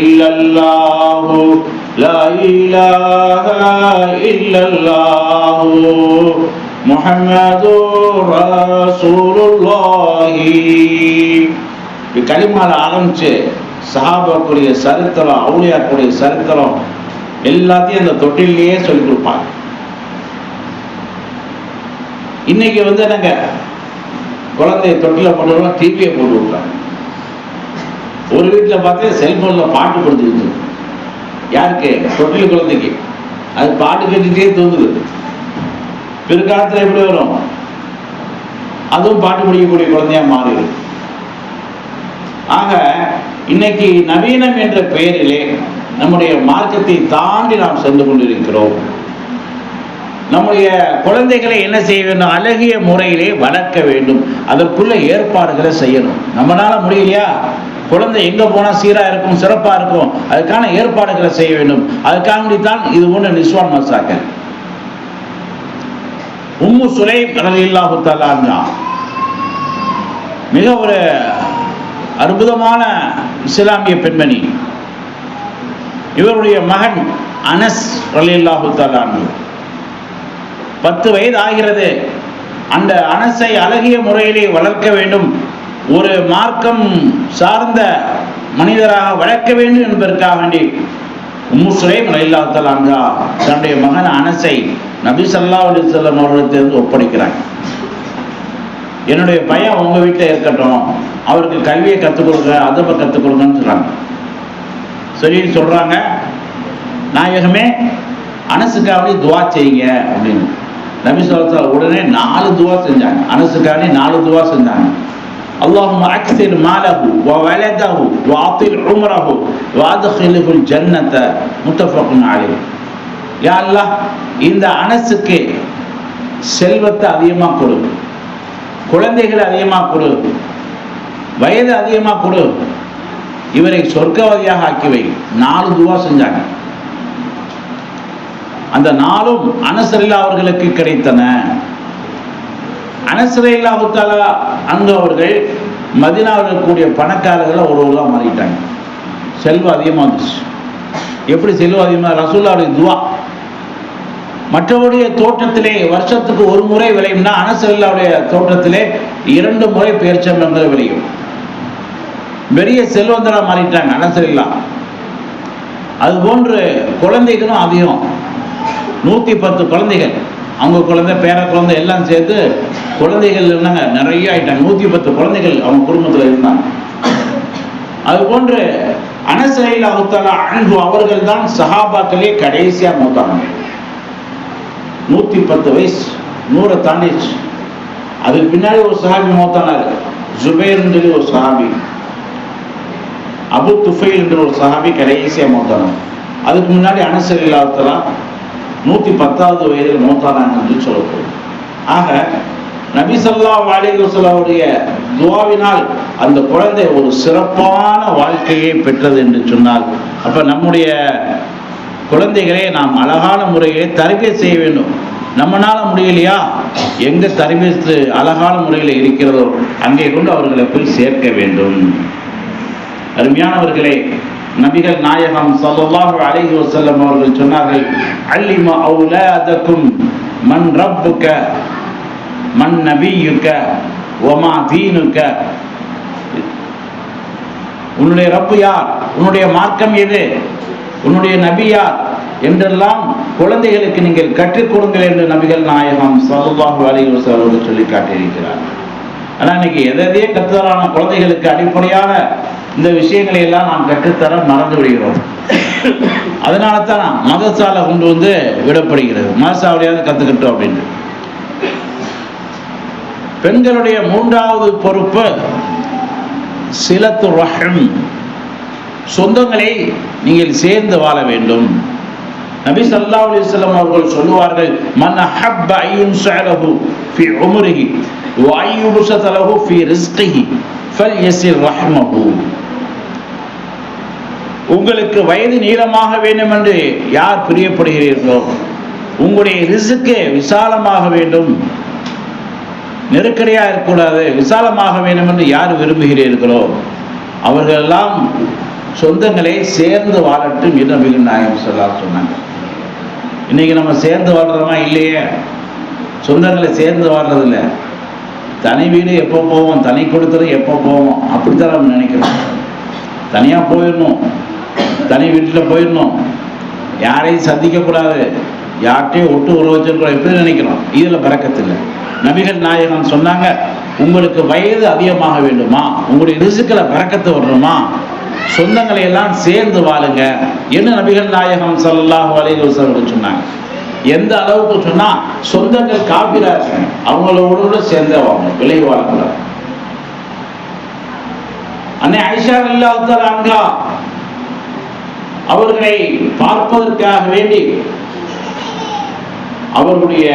இல்லல்லாஹு லா இலாஹ இல்லல்லாஹு முஹம்மதுர் ரசூலுல்லாஹி கலிமால ஆரம்பிச்சு சஹாபாக்குடைய சரித்திரம், அவுலியாக்குடைய சரித்திரம் எல்லாத்தையும் அந்த தொட்டிலேயே சொல்லி கொடுப்பாங்க. இன்னைக்கு நாங்க குழந்தைய தொட்டில போட்டு டிவியை போட்டு விடுறாங்க. ஒரு வீட்டில் பார்த்தா செல்போன்ல பாட்டு கொடுத்துக்கிட்டு, யாருக்கு? தொட்டில் குழந்தைக்கு. அது பாட்டு கேட்டுட்டே தூங்குது. பிற்காலத்தில் எப்படி வரும்? அதுவும் பாட்டு படிக்கக்கூடிய குழந்தையா மாறிடும். ஆக இன்னைக்கு நவீனம் என்ற பெயரிலே நம்முடைய மார்க்கத்தை தாண்டி நாம் சென்று கொண்டிருக்கிறோம். நம்முடைய குழந்தைகளை என்ன செய்ய வேண்டும்? அழகிய முறையிலே வளர்க்க வேண்டும். அதற்குள்ள ஏற்பாடுகளை செய்யணும். நம்மளால முடியலையா? குழந்தை எங்க போனா சீரா இருக்கும், சிறப்பா இருக்கும், அதுக்கான ஏற்பாடுகளை செய்ய வேண்டும். அதுக்காகத்தான் இது போன்ற நிஸ்வான் மசாக்கள். உம்மு சுலைம் ரலியல்லாஹு தஆலா அன்ஹா மிக ஒரு அற்புதமான இஸ்லாமிய பெண்மணி. இவருடைய மகன் அனஸ் ரலியல்லாஹு தஆலா அன்ஹு 10 வயது ஆகிறது. அந்த அனஸை அழகிய முறையிலே வளர்க்க வேண்டும், ஒரு மார்க்கம் சார்ந்த மனிதராக வளர்க்க வேண்டும் என்பதற்காக வேண்டி உம்மு சுலைம் ரலியல்லாஹு தஆலா அன்ஹா தன்னுடைய மகன் அனஸை நபி ஸல்லல்லாஹு அலைஹி வஸல்லம் அவர்களிடத்திலிருந்து ஒப்படைக்கிறாங்க. என்னுடைய பையன் உங்க வீட்டில் இருக்கட்டும், அவருக்கு கல்வியை கற்றுக் கொடுங்க, அதப்ப கற்றுக் கொடுங்கன்னு சொல்றாங்க. சரி சொல்றாங்க, நாயகமே அனஸுக்காக துவா செய்யுங்க அப்படின்னு நபி ஸல்லல்லாஹு அலைஹி வஸல்லம் உடனே 4 துவா செஞ்சாங்க. அனஸுக்காக 4 துவா செஞ்சாங்க. اللهم اكثر ماله وولده واطل عمره وادخله الجنه متفق عليه. யா அல்லாஹ், இந்த அனஸுக்கு செல்வத்தை அதிகமாக கொடு, குழந்தைகளை அதிகமாக கொடு, வயது அதிகமாக கொடு, இவரை சொர்க்கவாதியாக ஆக்கி வை. 4 துவா செஞ்சாங்க. அந்த 4ம் அனஸ் ரலியல்லாஹு அவர்களுக்கு கிடைத்தன. அனஸ் ரலியல்லாஹு தஆலா அன்ஹு அவர்கள் மதீனாவில் இருக்கக்கூடிய பணக்காரர்களை ஒருவராக மாறிட்டாங்க. செல்வம் அதிகமாக இருந்துச்சு. எப்படி செல்வம் அதிகமாக? ரசூலுல்லாஹ்வுடைய துவா. மற்றவருடைய தோட்டத்திலே வருஷத்துக்கு ஒரு முறை விளையும்னா அனஸ் ரலியல்லாஹுடைய தோட்டத்திலே 2 முறை பேரிச்சம்பழங்கள் விளையும். பெரிய செல்வந்தராக மாறிட்டாங்க அனஸ் ரலியல்லாஹு. அதுபோன்று குழந்தைகளும் அதிகம், 110 குழந்தைகள். அவங்க குழந்தை, பேர குழந்தை எல்லாம் சேர்த்து குழந்தைகள் இருந்தாங்க, நிறைய ஆயிட்டாங்க. 110 குழந்தைகள் அவங்க குடும்பத்தில் இருந்தாங்க. அதுபோன்று அனஸ் ரலியல்லாஹு தஆலா அன்ஹு அவர்கள் தான் சஹாபாக்களே கடைசியா மௌத்தானாங்க. 110 வயசு, 100 தாண்டிச்சு. அதுக்கு பின்னாடி ஒரு சஹாபி மௌத்தானார், ஜுபைர் என்ற ஒரு சஹாபி, அபு துஃபைல் என்ற ஒரு சஹாபி கடைசியா மௌத்தானார். அதுக்கு முன்னாடி அனஸ் ரலியல்லாஹு தஆலா 110வது வயதில் மௌத்தானாங்க என்று சொல்லப்படும். ஆக நபி ஸல்லல்லாஹு அலைஹி வஸல்லம் துஆவினால் அந்த குழந்தை ஒரு சிறப்பான வாழ்க்கையை பெற்றது என்று சொன்னால், அப்ப நம்முடைய குழந்தைகளை நாம் அழகான முறையிலே தர்பியத் செய்ய வேண்டும். நம்மளால முடியலையா, எங்க தர்பியத்து அழகான முறையில் இருக்கிறதோ அங்கே கொண்டு அவர்களை போய் சேர்க்க வேண்டும். அருமையானவர்களே, நபிகள் நாயகம் ஸல்லல்லாஹு அலைஹி வஸல்லம் அவர்கள் சொன்னார்கள், அல்லிம அவுலாதக்கும் மன் ரப்புக மன் நபியுக வமா தீனுக. உன்னுடைய ரப்பு யார், உன்னுடைய மார்க்கம் எது, உன்னுடைய நபி யார் என்றெல்லாம் குழந்தைகளுக்கு நீங்கள் கற்றுக் கொடுங்கள் என்று நபிகள் நாயகம் ஸல்லல்லாஹு அலைஹி வஸல்லம் அவர்கள் சொல்லி காட்டியிருக்கிறார். ஆனால் இன்னைக்கு எதையே கற்றுத்தரான குழந்தைகளுக்கு அடிப்படையான இந்த விஷயங்களை எல்லாம் நாம் கற்றுத்தர மறந்து விடுகிறோம். அதனால தான் மதசால கொண்டு வந்து விடப்படுகிறது, மதசாவளியாவது கற்றுக்கிட்டோம் அப்படின்னு. பெண்களுடைய 3வது பொறுப்பு சிலத்து ரஹம், சொந்தங்களை நீங்கள் சேர்ந்து வாழ வேண்டும். நபி ஸல்லல்லாஹு அலைஹி வஸல்லம் அவர்கள் சொல்லுவார்கள், மன் அஹப்ப அய்யுன்ஸலஹு ஃபீ உம்ரிஹி வ அய்யுபஸலஹு ஃபீ ரிஸ்கிஹி ஃபல்யஸிர் ரஹ்மஹு. உங்களுக்கு வயது நீளமாக வேண்டும் என்று யார் பிரியப்படுகிறீர்களோ, உங்களுடைய ரிஸ்க்கு விசாலமாக வேண்டும், நெருக்கடியாக இருக்கக்கூடாது, விசாலமாக வேண்டும் என்று யார் விரும்புகிறீர்களோ அவர்களெல்லாம் சொந்தங்களை சேர்ந்து வாழட்டும் என்று நபிகள் நாயகம் ஸல்லல்லாஹு அலைஹி சொன்னாங்க. இன்னைக்கு நம்ம சேர்ந்து வாழ்றோமா இல்லையே? சொந்தங்களை சேர்ந்து வாழ்றதில்லை. தனி வீடு எப்போ போவோம், தனி கொடுத்துறது எப்போ போவோம், அப்படித்தான் நம்ம நினைக்கிறோம். தனியாக போயிடணும், தனி வீட்டில் போயிடணும், யாரையும் சந்திக்கக்கூடாது, யார்கிட்டையும் ஒட்டு உறவு வச்சிருக்கிறோம், எப்படி நினைக்கிறோம். இதில் பரக்கத்தில்லை. நபிகள் நாயகம் சொன்னாங்க, உங்களுக்கு வயது அதிகமாக வேண்டுமா, உங்களுடைய ரிஸ்க்ல பரக்கத்து வரணுமா, சொந்தங்களை எல்லாம் சேர்ந்து வாழுங்க என்று நபிகள் நாயகம் ஸல்லல்லாஹு அலைஹி வஸல்லம் சொன்னாங்க. எந்த அளவுக்கு சொன்னா, சொந்தங்கள் காபிரா இருக்காங்க, அவங்களோட சேர்ந்தே வாங்க, விலை வாழக்கூடாது. அன்னை ஆயிஷா ரலியல்லாஹு தஆலா அன்ஹா அவர்களை பார்ப்பதற்காக வேண்டி அவர்களுடைய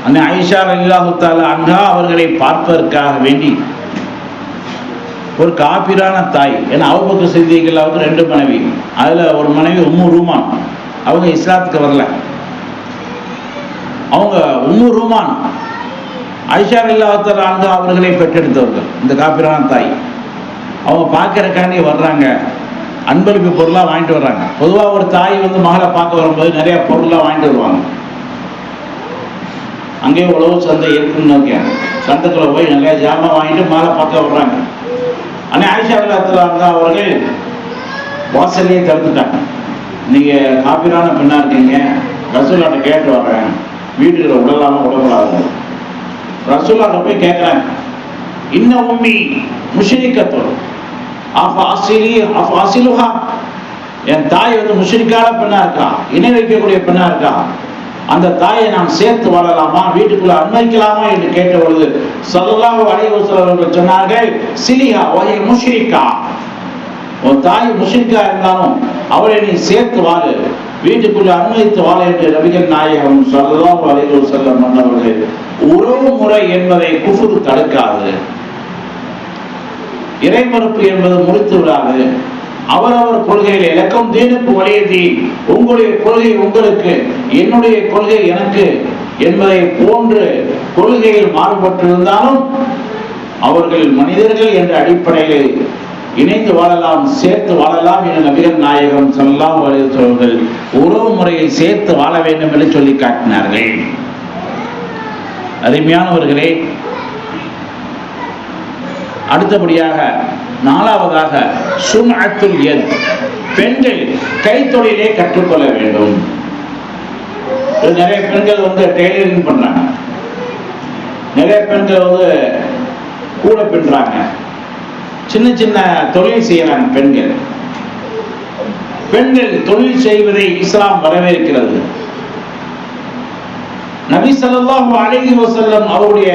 அன்னை ஆயிஷா ரலியல்லாஹு தஆலா அன்ஹா அவர்களை பார்ப்பதற்காக வேண்டி ஒரு காபிரான தாய், ஏன்னா அபூபக்கர் சித்திக் அவருக்கு 2 மனைவி, அதுல ஒரு மனைவி உம்மு ரூமான், அவங்க இஸ்லாத்துக்கு வரல. அவங்க உம்மு ரூமான் ஆயிஷா ரலியல்லாஹு அன்ஹா அவர்களை பெற்றெடுத்தவர்கள் இந்த காபிரான தாய். அவங்க பார்க்கறக்காண்டி வர்றாங்க, அன்பளிப்பு பொருளாக வாங்கிட்டு வர்றாங்க. பொதுவாக ஒரு தாய் வந்து மகளை பார்க்க வரும்போது நிறைய பொருளாக வாங்கிட்டு வருவாங்க. அங்கேயே உழவு சந்தை இருக்குன்னு இருக்கேன், சந்தைக்குள்ள போய் நிறைய ஜாமான் வாங்கிட்டு மகளை பார்க்க வர்றாங்க. ஆனால் ஆயிஷா ரலியல்லாஹு அன்ஹா அவர்கள் வாசல்லையே திறந்துட்டாங்க. நீங்கள் காபிரான பெண்ணாக இருக்கீங்க, ரசூலாட்ட கேட்டு வர்றேன், வீட்டுக்கு உடலாமல் உடக்கூடாது. ரசூலாட்ட போய் கேட்குறாங்க, இன்ன உம்மி முஷ்ரிக்கத்தோடு அசிலுஹா, என் தாய் வந்து முஷ்ரிக்கான பெண்ணா இருக்கா, இணை வைக்கக்கூடிய பெண்ணா இருக்கா, அந்த தாயை நான் சேர்த்து வாழலாமா, வீட்டுக்குள்ள அனுமதிக்கலாமா என்று கேட்ட பொழுது ஸல்லல்லாஹு அலைஹி வஸல்லம் அவர்கள் சொன்னார்கள், சிலிஹா வஹிய முஷ்ரிக்கா, உன் தாய் முஷ்ரிக்கா இருந்தாலும் அவளை நீ சேர்த்து வாழு, வீட்டுக்குள்ள அனுமதித்து வாழ என்று நபிகள் நாயகம் ஸல்லல்லாஹு அலைஹி வஸல்லம் அவர்கள். உறவு முறை என்பதை குஃப்ர் தடுக்காது, இறைமறுப்பு என்பது முறித்து விடாது. அவரவர் கொள்கையில் இலக்கம் தீனுக்கு வலியதி, உங்களுடைய கொள்கை உங்களுக்கு, என்னுடைய கொள்கை எனக்கு என்பதை போன்று கொள்கையில் மாறுபட்டிருந்தாலும் அவர்கள் மனிதர்கள் என்ற அடிப்படையில் இணைந்து வாழலாம், சேர்த்து வாழலாம் என நபிகள் நாயகம் ஸல்லல்லாஹு அலைஹி வஸல்லம் உறவு முறையை சேர்த்து வாழ வேண்டும் என்று சொல்லி காட்டினார்கள். அருமையானவர்களே, அடுத்தபடியாக நாலாவதாக சுன்அத்துல் யத், பெண்கள் கைத்தொழிலை கற்றுக்கொள்ள வேண்டும். நிறைய பெண்கள் வந்து டெய்லரிங் பண்றாங்க, நிறைய பெண்கள் வந்து கூட பின்றாங்க, சின்ன சின்ன தொழில் செய்யறாங்க. பெண்கள் தொழில் செய்வதை இஸ்லாம் வரவேற்கிறது. நபி ஸல்லல்லாஹு அலைஹி வஸல்லம் அவருடைய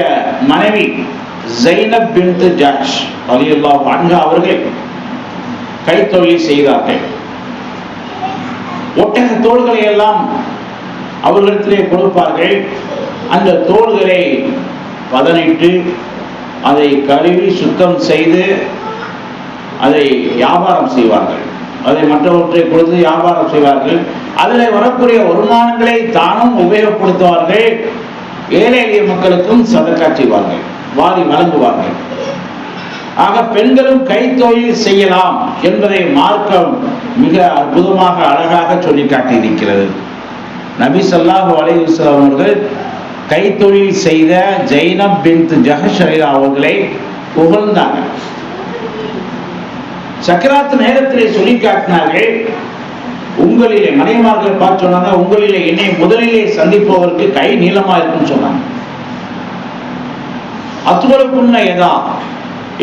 மனைவி ஜைனப் பின்த் ஜஹ்ஷ் ரலியல்லாஹு அன்ஹா அவர்கள் கைத்தொழில் செய்தார்கள். ஒட்டக தோள்களை எல்லாம் அவர்களிடத்திலே கொடுப்பார்கள். அந்த தோள்களை பதனிட்டு அதை கழுவி சுத்தம் செய்து அதை வியாபாரம் செய்வார்கள். அதை மற்றவற்றை கொடுத்து வியாபாரம் செய்வார்கள். அதில் வரக்கூடிய வருமானங்களை தானும் உபயோகப்படுத்துவார்கள். ஏழை எளிய மக்களுக்கும் சதக்கா செய்வார்கள், வாரி வழங்குவார்கள். ஆக பெண்களும் கைத்தொழில் செய்யலாம் என்பதை மார்க்கம் மிக அற்புதமாக அழகாக சொல்லி காட்டியிருக்கிறது. நபி ஸல்லல்லாஹு அலைஹி வஸல்லம் அவர்கள் கைத்தொழில் செய்த ஜைனப் பின்த் ஜஹஷ் அவர்களை புகழ்ந்தாங்க. சக்கராத் நேரத்திலே சொல்லி காட்டினார்கள், உங்களிலே மனைவிமார்களை பார்த்து சொன்னாங்க, உங்களிலே என்னை முதலிலே சந்திப்பவருக்கு கை நீளமா இருக்குன்னு சொன்னாங்க. அத்துவலுக்குன்ன எதா,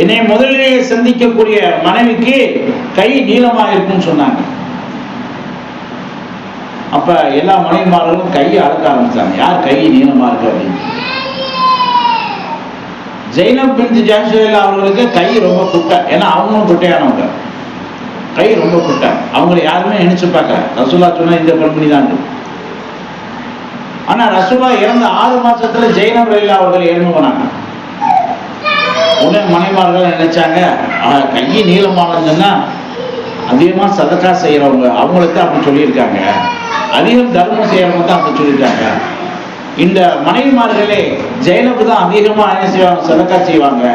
என்னை முதலிலே சந்திக்கக்கூடிய மனைவிக்கு கை நீளமா இருக்குன்னு சொன்னாங்க. அப்ப எல்லா மனைவிமார்களும் கையை அடக்க ஆரம்பிச்சாங்க, யார் கை நீளமா இருக்கு அப்படின்னு. ஜைனப் பின்த் ஜஹ்ஷ் அவர்களுக்கு கை ரொம்ப குட்டை, ஏன்னா அவங்களும் குட்டையானவங்க, கை ரொம்ப குட்டை. அவங்களை யாருமே நினைச்சு பார்க்க, ரசூலா சொன்னா இந்த பெண்மணி தான். ஆனா ரசூலா இறந்த 6 மாசத்துல ஜைனப் ரலியல்லாஹு அவர்கள் இறந்து போனாங்க. உடனே மனைவிமார்கள் நினைச்சாங்க, கை நீளமானதுன்னா அதிகமா சதக்கா செய்யறவங்க அவங்களுக்கு அப்படி சொல்லியிருக்காங்க, அதிகம் தர்மம் செய்யறவங்க தான் அப்படி சொல்லியிருக்காங்க. இந்த மனைவிமார்களே ஜைனப் தான் அதிகமா என்ன செய்வாங்க, சதக்கா செய்வாங்க.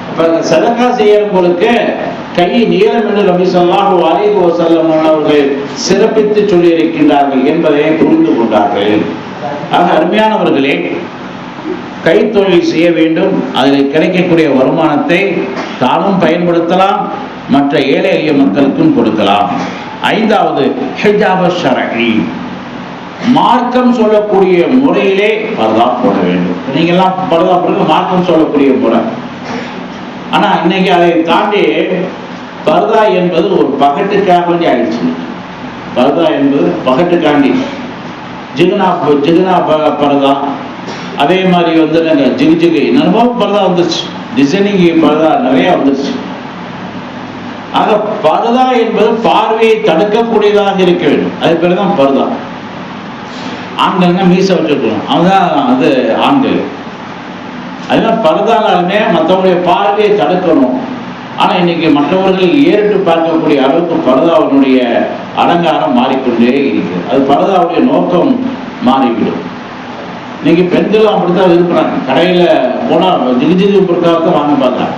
அப்ப சதக்கா செய்யறவங்களுக்கு கை நீளம் என்று நபி ஸல்லல்லாஹு அலைஹி வஸல்லம் அவர்கள் சிறப்பித்து சொல்லி இருக்கின்றார்கள் என்பதை புரிந்து கொண்டார்கள். ஆக அருமையானவர்களே, கைத்தொழில் செய்ய வேண்டும், அதில் கிடைக்கக்கூடிய வருமானத்தை தானும் பயன்படுத்தலாம், மற்ற ஏழை எளிய மக்களுக்கும் கொடுக்கலாம். 5வது ஹிஜாப் ஷரஇ, மார்க்கம் சொல்லக்கூடிய முறையிலே பர்தா போட வேண்டும். நீங்கெல்லாம் பர்தா போடுறது மார்க்கம் சொல்லக்கூடிய முறை. ஆனா இன்னைக்கு அதை தாண்டி பர்தா என்பது ஒரு பகட்டுக்காக வேண்டி ஆயிடுச்சு. பர்தா என்பது பகட்டுக்காண்டி, ஜிகுனா பர்தா, அதே மாதிரி வந்து நாங்கள் ஜிகு என்னமோ பர்தா வந்துருச்சு, டிசைனிங் பர்தா நிறைய வந்துருச்சு. ஆக பர்தா என்பது பார்வையை தடுக்கக்கூடியதாக இருக்க வேண்டும், அது பேர் தான் பர்தா. ஆண்கள்னா மீசை வச்சுருக்கணும், அதுதான் அது ஆண்கள். அதெல்லாம் பர்தானாலுமே மற்றவங்களுடைய பார்வையை தடுக்கணும். ஆனால் இன்னைக்கு மற்றவர்கள் ஏறிட்டு பார்க்கக்கூடிய அளவுக்கு பர்தாவினுடைய அலங்காரம் மாறிக்கொண்டே இருக்கிறது. அது பர்தாவுடைய நோக்கம் மாறிவிடும். இன்னைக்கு பெண்களும் அப்படித்தான் விரும்புறாங்க. கடையில் போனால் ஜிகு புர்காவை வாங்க பார்க்கலாம்.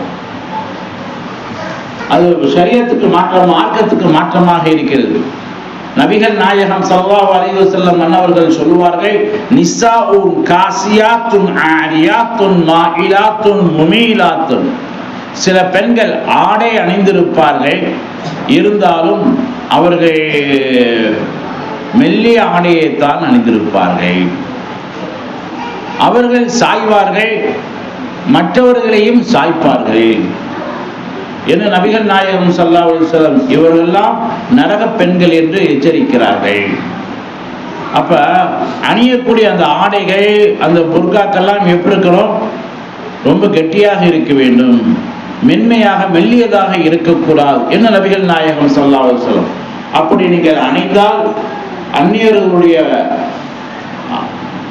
அது ஷரியத்துக்கு மாற்றம், மார்க்கத்துக்கு மாற்றமாக இருக்கிறது. நபிகள் நாயகம் ஸல்லல்லாஹு அலைஹி வஸல்லம் அன்னவர்கள் சொல்லுவார்கள், நிசாஉன் காசியாத்துன் ஆரியாத்துன் மாயிலாத்துன் முமீலாத்துன். சில பெண்கள் ஆடை அணிந்திருப்பார்கள், இருந்தாலும் அவர்கள் மெல்லிய ஆடையைத்தான் அணிந்திருப்பார்கள். அவர்கள் சாய்வார்கள், மற்றவர்களையும் சாய்ப்பார்கள் என்று நபிகள் நாயகம் ஸல்லல்லாஹு அலைஹி வஸல்லம் இவர்களெல்லாம் நரக பெண்கள் என்று எச்சரிக்கிறார்கள். அப்ப அணியக்கூடிய அந்த ஆடைகள், அந்த புர்காக்கெல்லாம் எப்படி இருக்கணும்? ரொம்ப கெட்டியாக இருக்க வேண்டும், மென்மையாக மெல்லியதாக இருக்கக்கூடாது என்ன நபிகள் நாயகம் ஸல்லல்லாஹு அலைஹி வஸல்லம். அப்படி நீங்கள் அணிந்தால் அந்நியர்களுடைய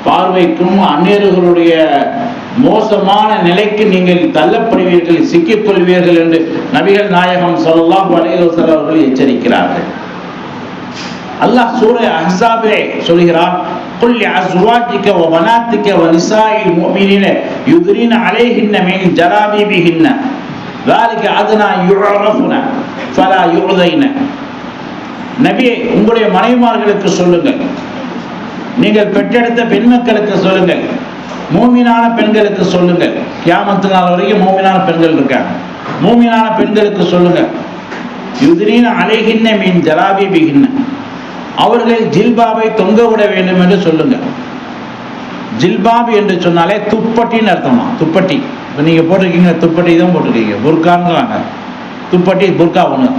பார்வைக்கும் அந்நியர்களுடைய மோசமான நிலைக்கு நீங்கள் தள்ளப்படுவீர்கள், சிக்கிக்கொள்வீர்கள் என்று நபிகள் நாயகம் ஸல்லல்லாஹு அலைஹி வஸல்லம் அவர்கள் எச்சரிக்கிறார்கள். அல்லாஹ் சூரா அஹ்ஸாபிலே சொல்கிறான், குல் அஸ்வாஜிக வ பனாத்திக வ நிசாஇல் முஃமினீன யுத்ரின அலைஹின்ன மின் ஜலாபிபிஹின்ன ذلك adna yu'rafuna fala yu'dayna. நபியே, உங்களுடைய மனைவிமார்களுக்கு சொல்லுங்கள், நீங்கள் பெற்றெடுத்த பெண் மக்களுக்கு சொல்லுங்கள், மூமினான பெண்களுக்கு சொல்லுங்கள். கியாமத்து நாள் வரைக்கும் மூமினான பெண்கள் இருக்காங்க. மூமினான பெண்களுக்கு சொல்லுங்கள், யுத்ரீன அலைஹின்ன மின் ஜலாபிபிஹின்ன, அவர்கள் ஜில்பாபை தொங்க விட வேண்டும் என்று சொல்லுங்கள். ஜில்பாப் என்று சொன்னாலே துப்பட்டின்னு அர்த்தமா. துப்பட்டி இப்போ நீங்கள் போட்டிருக்கீங்க, துப்பட்டி தான் போட்டிருக்கீங்க, புர்கான்றாங்க. துப்பட்டி புர்கா ஒன்று.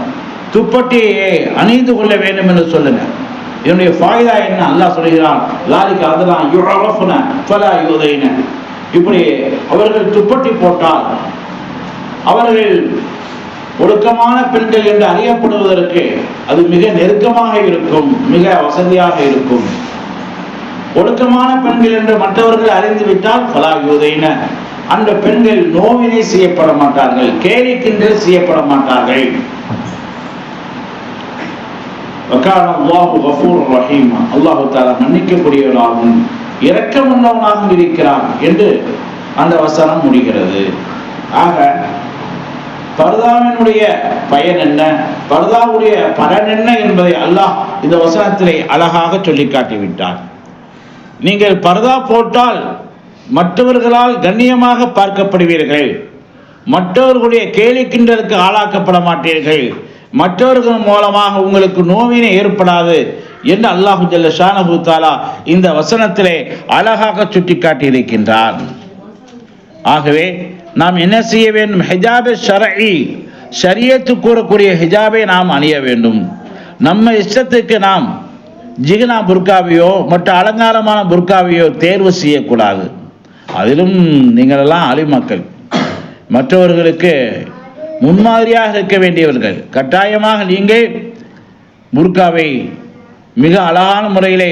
துப்பட்டியை அணிந்து கொள்ள வேண்டும் என்று சொல்லுங்க. இதனுடைய ஃபாயிதா என்ன? அல்லாஹ் சொல்கிறான், லாலிக அதெல்லாம் யுஅரஃபுன ஃபலா யுதைன. இப்படி அவர்கள் துப்பட்டி போட்டால் அவர்கள் ஒடுக்கமான பெண்கள் என்று அறியப்படுவதற்கு அது மிக நெருக்கமாக இருக்கும், மிக வசதியாக இருக்கும். ஒடுக்கமான பெண்கள் என்று மற்றவர்கள் அறிந்துவிட்டால் ஃபலா யுதைன, அந்த பெண்கள் நோவினை செய்யப்பட மாட்டார்கள், கேலி கிண்டல் செய்யப்பட மாட்டார்கள். வகான அல்லாஹு கஃபூர் ரஹீம், அல்லாஹ் தஆலா மன்னிக்கக்கூடியவனாகவும் இரக்கமுள்ளவனாகவும் இருக்கிறான் என்று அந்த வசனம் முடிகிறது. ஆக பர்தாவினுடைய பயன் என்ன, பர்தாவுடைய பலன் என்ன என்பதை அல்லாஹ் இந்த வசனத்திலே அழகாக சொல்லி காட்டிவிட்டார். நீங்கள் பர்தா போட்டால் மற்றவர்களால் கண்ணியமாக பார்க்கப்படுவீர்கள், மற்றவர்களுடைய கேலி கிண்டலுக்கு ஆளாக்கப்பட மாட்டீர்கள், மற்றவர்கள் மூலமாக உங்களுக்கு நோவினை ஏற்படாது என்று அல்லாஹு ஜல்ல ஷானஹு தஆலா இந்த வசனத்திலே அழகாக சுட்டி காட்டி இருக்கின்றார். ஆகவே நாம் என்ன செய்ய வேண்டும்? ஹிஜாபே ஷர்ஈ, ஷரியத்து கூறக்கூடிய ஹிஜாபை நாம் அணிய வேண்டும். நம்ம இஷ்டத்துக்கு நாம் ஜிகினா புர்காவையோ மற்ற அலங்காரமான புர்காவையோ தேர்வு செய்யக்கூடாது. அதிலும் நீங்களெல்லாம் அலிமக்கள், மற்றவர்களுக்கு முன்மாதிரியாக இருக்க வேண்டியவர்கள். கட்டாயமாக நீங்கள் புர்காவை மிக அழகான முறையிலே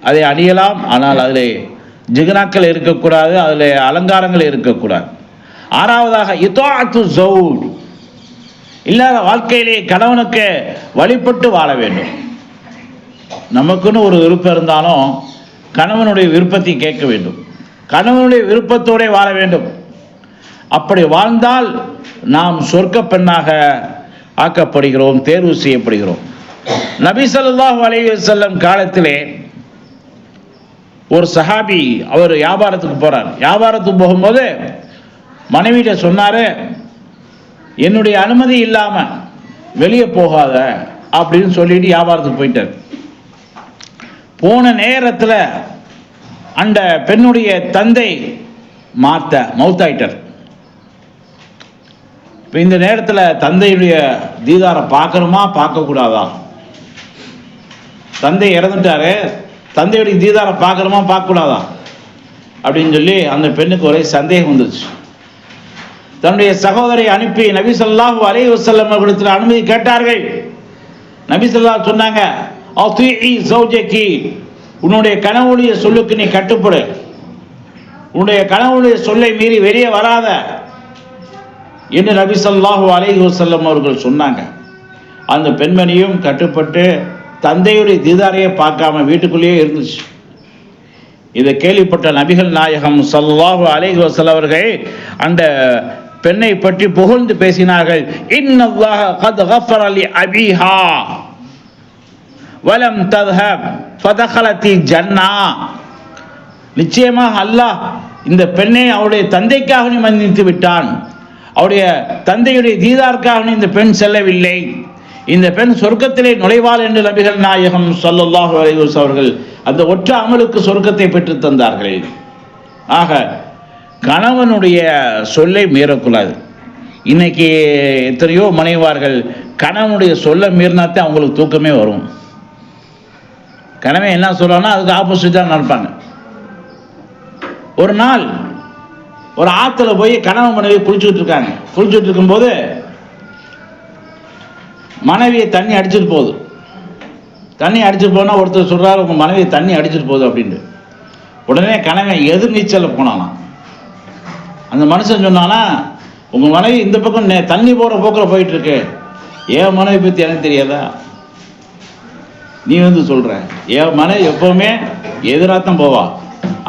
அதை அணியலாம், ஆனால் அதில் ஜிகினாக்கள் இருக்கக்கூடாது, அதில் அலங்காரங்கள் இருக்கக்கூடாது. ஆறாவதாக இத்தாஅத்து ஸௌஜ், இல்லாத வாழ்க்கையிலே கணவனுக்கு வழிபட்டு வாழ வேண்டும். நமக்குன்னு ஒரு விருப்பம் இருந்தாலும் கணவனுடைய விருப்பத்தை கேட்க வேண்டும், கணவனுடைய விருப்பத்தோடு வாழ வேண்டும். அப்படி வாழ்ந்தால் நாம் சொர்க்க பெண்ணாக ஆக்கப்படுகிறோம், தேர்வு செய்யப்படுகிறோம். நபி ஸல்லல்லாஹு அலைஹி வஸல்லம் காலத்திலே ஒரு சஹாபி, அவர் வியாபாரத்துக்கு போறார். வியாபாரத்துக்கு போகும்போது மனைவிட்ட சொன்னாரு, என்னுடைய அனுமதி இல்லாம வெளியே போகாத அப்படின்னு சொல்லிட்டு வியாபாரத்துக்கு போயிட்டார். போன நேரத்தில் அந்த பெண்ணுடைய தந்தை மௌத்தாயிட்டார். இப்போ இந்த நேரத்தில் தந்தையுடைய தீதாரை பார்க்கணுமா பார்க்கக்கூடாதா? தந்தை இறந்துட்டாரு, தந்தையுடைய தீதாரை பார்க்கணுமா பார்க்கக்கூடாதா அப்படின்னு சொல்லி அந்த பெண்ணுக்கு ஒரே சந்தேகம் வந்துருச்சு. தன்னுடைய சகோதரை அனுப்பி நபி ஸல்லல்லாஹு அலைஹி வஸல்லம் அவர்களிடத்தில் அனுமதி கேட்டார்கள். நபி ஸல்லல்லாஹு சொன்னாங்க, அத்தீஇ ஸௌஜகி, உன்னுடைய கணவனுடைய சொல்லுக்கு நீ கட்டுப்படு, உன்னுடைய கணவனுடைய சொல்லை மீறி வெளியே வராத என்று நபி ஸல்லல்லாஹு அலைஹி வஸல்லம் அவர்கள் சொன்னாங்க. அந்த பெண்மணியும் கட்டுப்பட்டு தந்தையுடைய தீதாரையே பார்க்காம வீட்டுக்குள்ளேயே இருந்துச்சு. இதை கேள்விப்பட்ட நபிகள் நாயகம் ஸல்லல்லாஹு அலைஹி வஸல்லம் அவர்கள் அந்த பெண்ணை பற்றி புகழ்ந்து பேசினார்கள். இன்னல்லாஹ கத் கஃபர லி அபீஹா வலம் தذهب ஃபதகலத்தி ஜன்னா. நிச்சயமாக அல்லாஹ் இந்த பெண்ணை அவருடைய தந்தைக்காக மன்னித்து விட்டான். அவருடைய தந்தையுடைய தீதாருக்காக இந்த பெண் செல்லவில்லை. இந்த பெண் சொர்க்கத்திலே நுழைவாள் என்று நபிகள் நாயகம் ஸல்லல்லாஹு அலைஹி வஸல்லம் அவர்கள் அந்த ஒற்றை அமலுக்கு சொர்க்கத்தை பெற்று தந்தார்கள். ஆக கணவனுடைய சொல்லை மீறக்கூடாது. இன்னைக்கு எத்தனையோ மனைவார்கள் கணவனுடைய சொல்லை மீறினாத்தான் அவங்களுக்கு தூக்கமே வரும். கணவன் என்ன சொல்றான்னா அதுக்கு ஆப்போசிட்டாக நடப்பாங்க. ஒரு நாள் ஒரு ஆற்றுல போய் கணவன் மனைவி குளிச்சுட்டு இருக்கும்போது மனைவியை தண்ணி அடிச்சுட்டு போகுது. தண்ணி அடிச்சுட்டு போனால் ஒருத்தர் சொல்கிறார் உங்கள் மனைவியை தண்ணி அடிச்சுட்டு போகுது அப்படின்ட்டு. உடனே கணவன் எதிர்நீச்சலில் போனானா. அந்த மனுஷன் சொன்னானா உங்கள் மனைவி இந்த பக்கம் தண்ணி போகிற போக்கில் போயிட்டுருக்கு, என் மனைவி பற்றி எனக்கு தெரியாதா? நீ சொல்கிற என் மனைவி எப்போவுமே எதிராத்தான் போவா,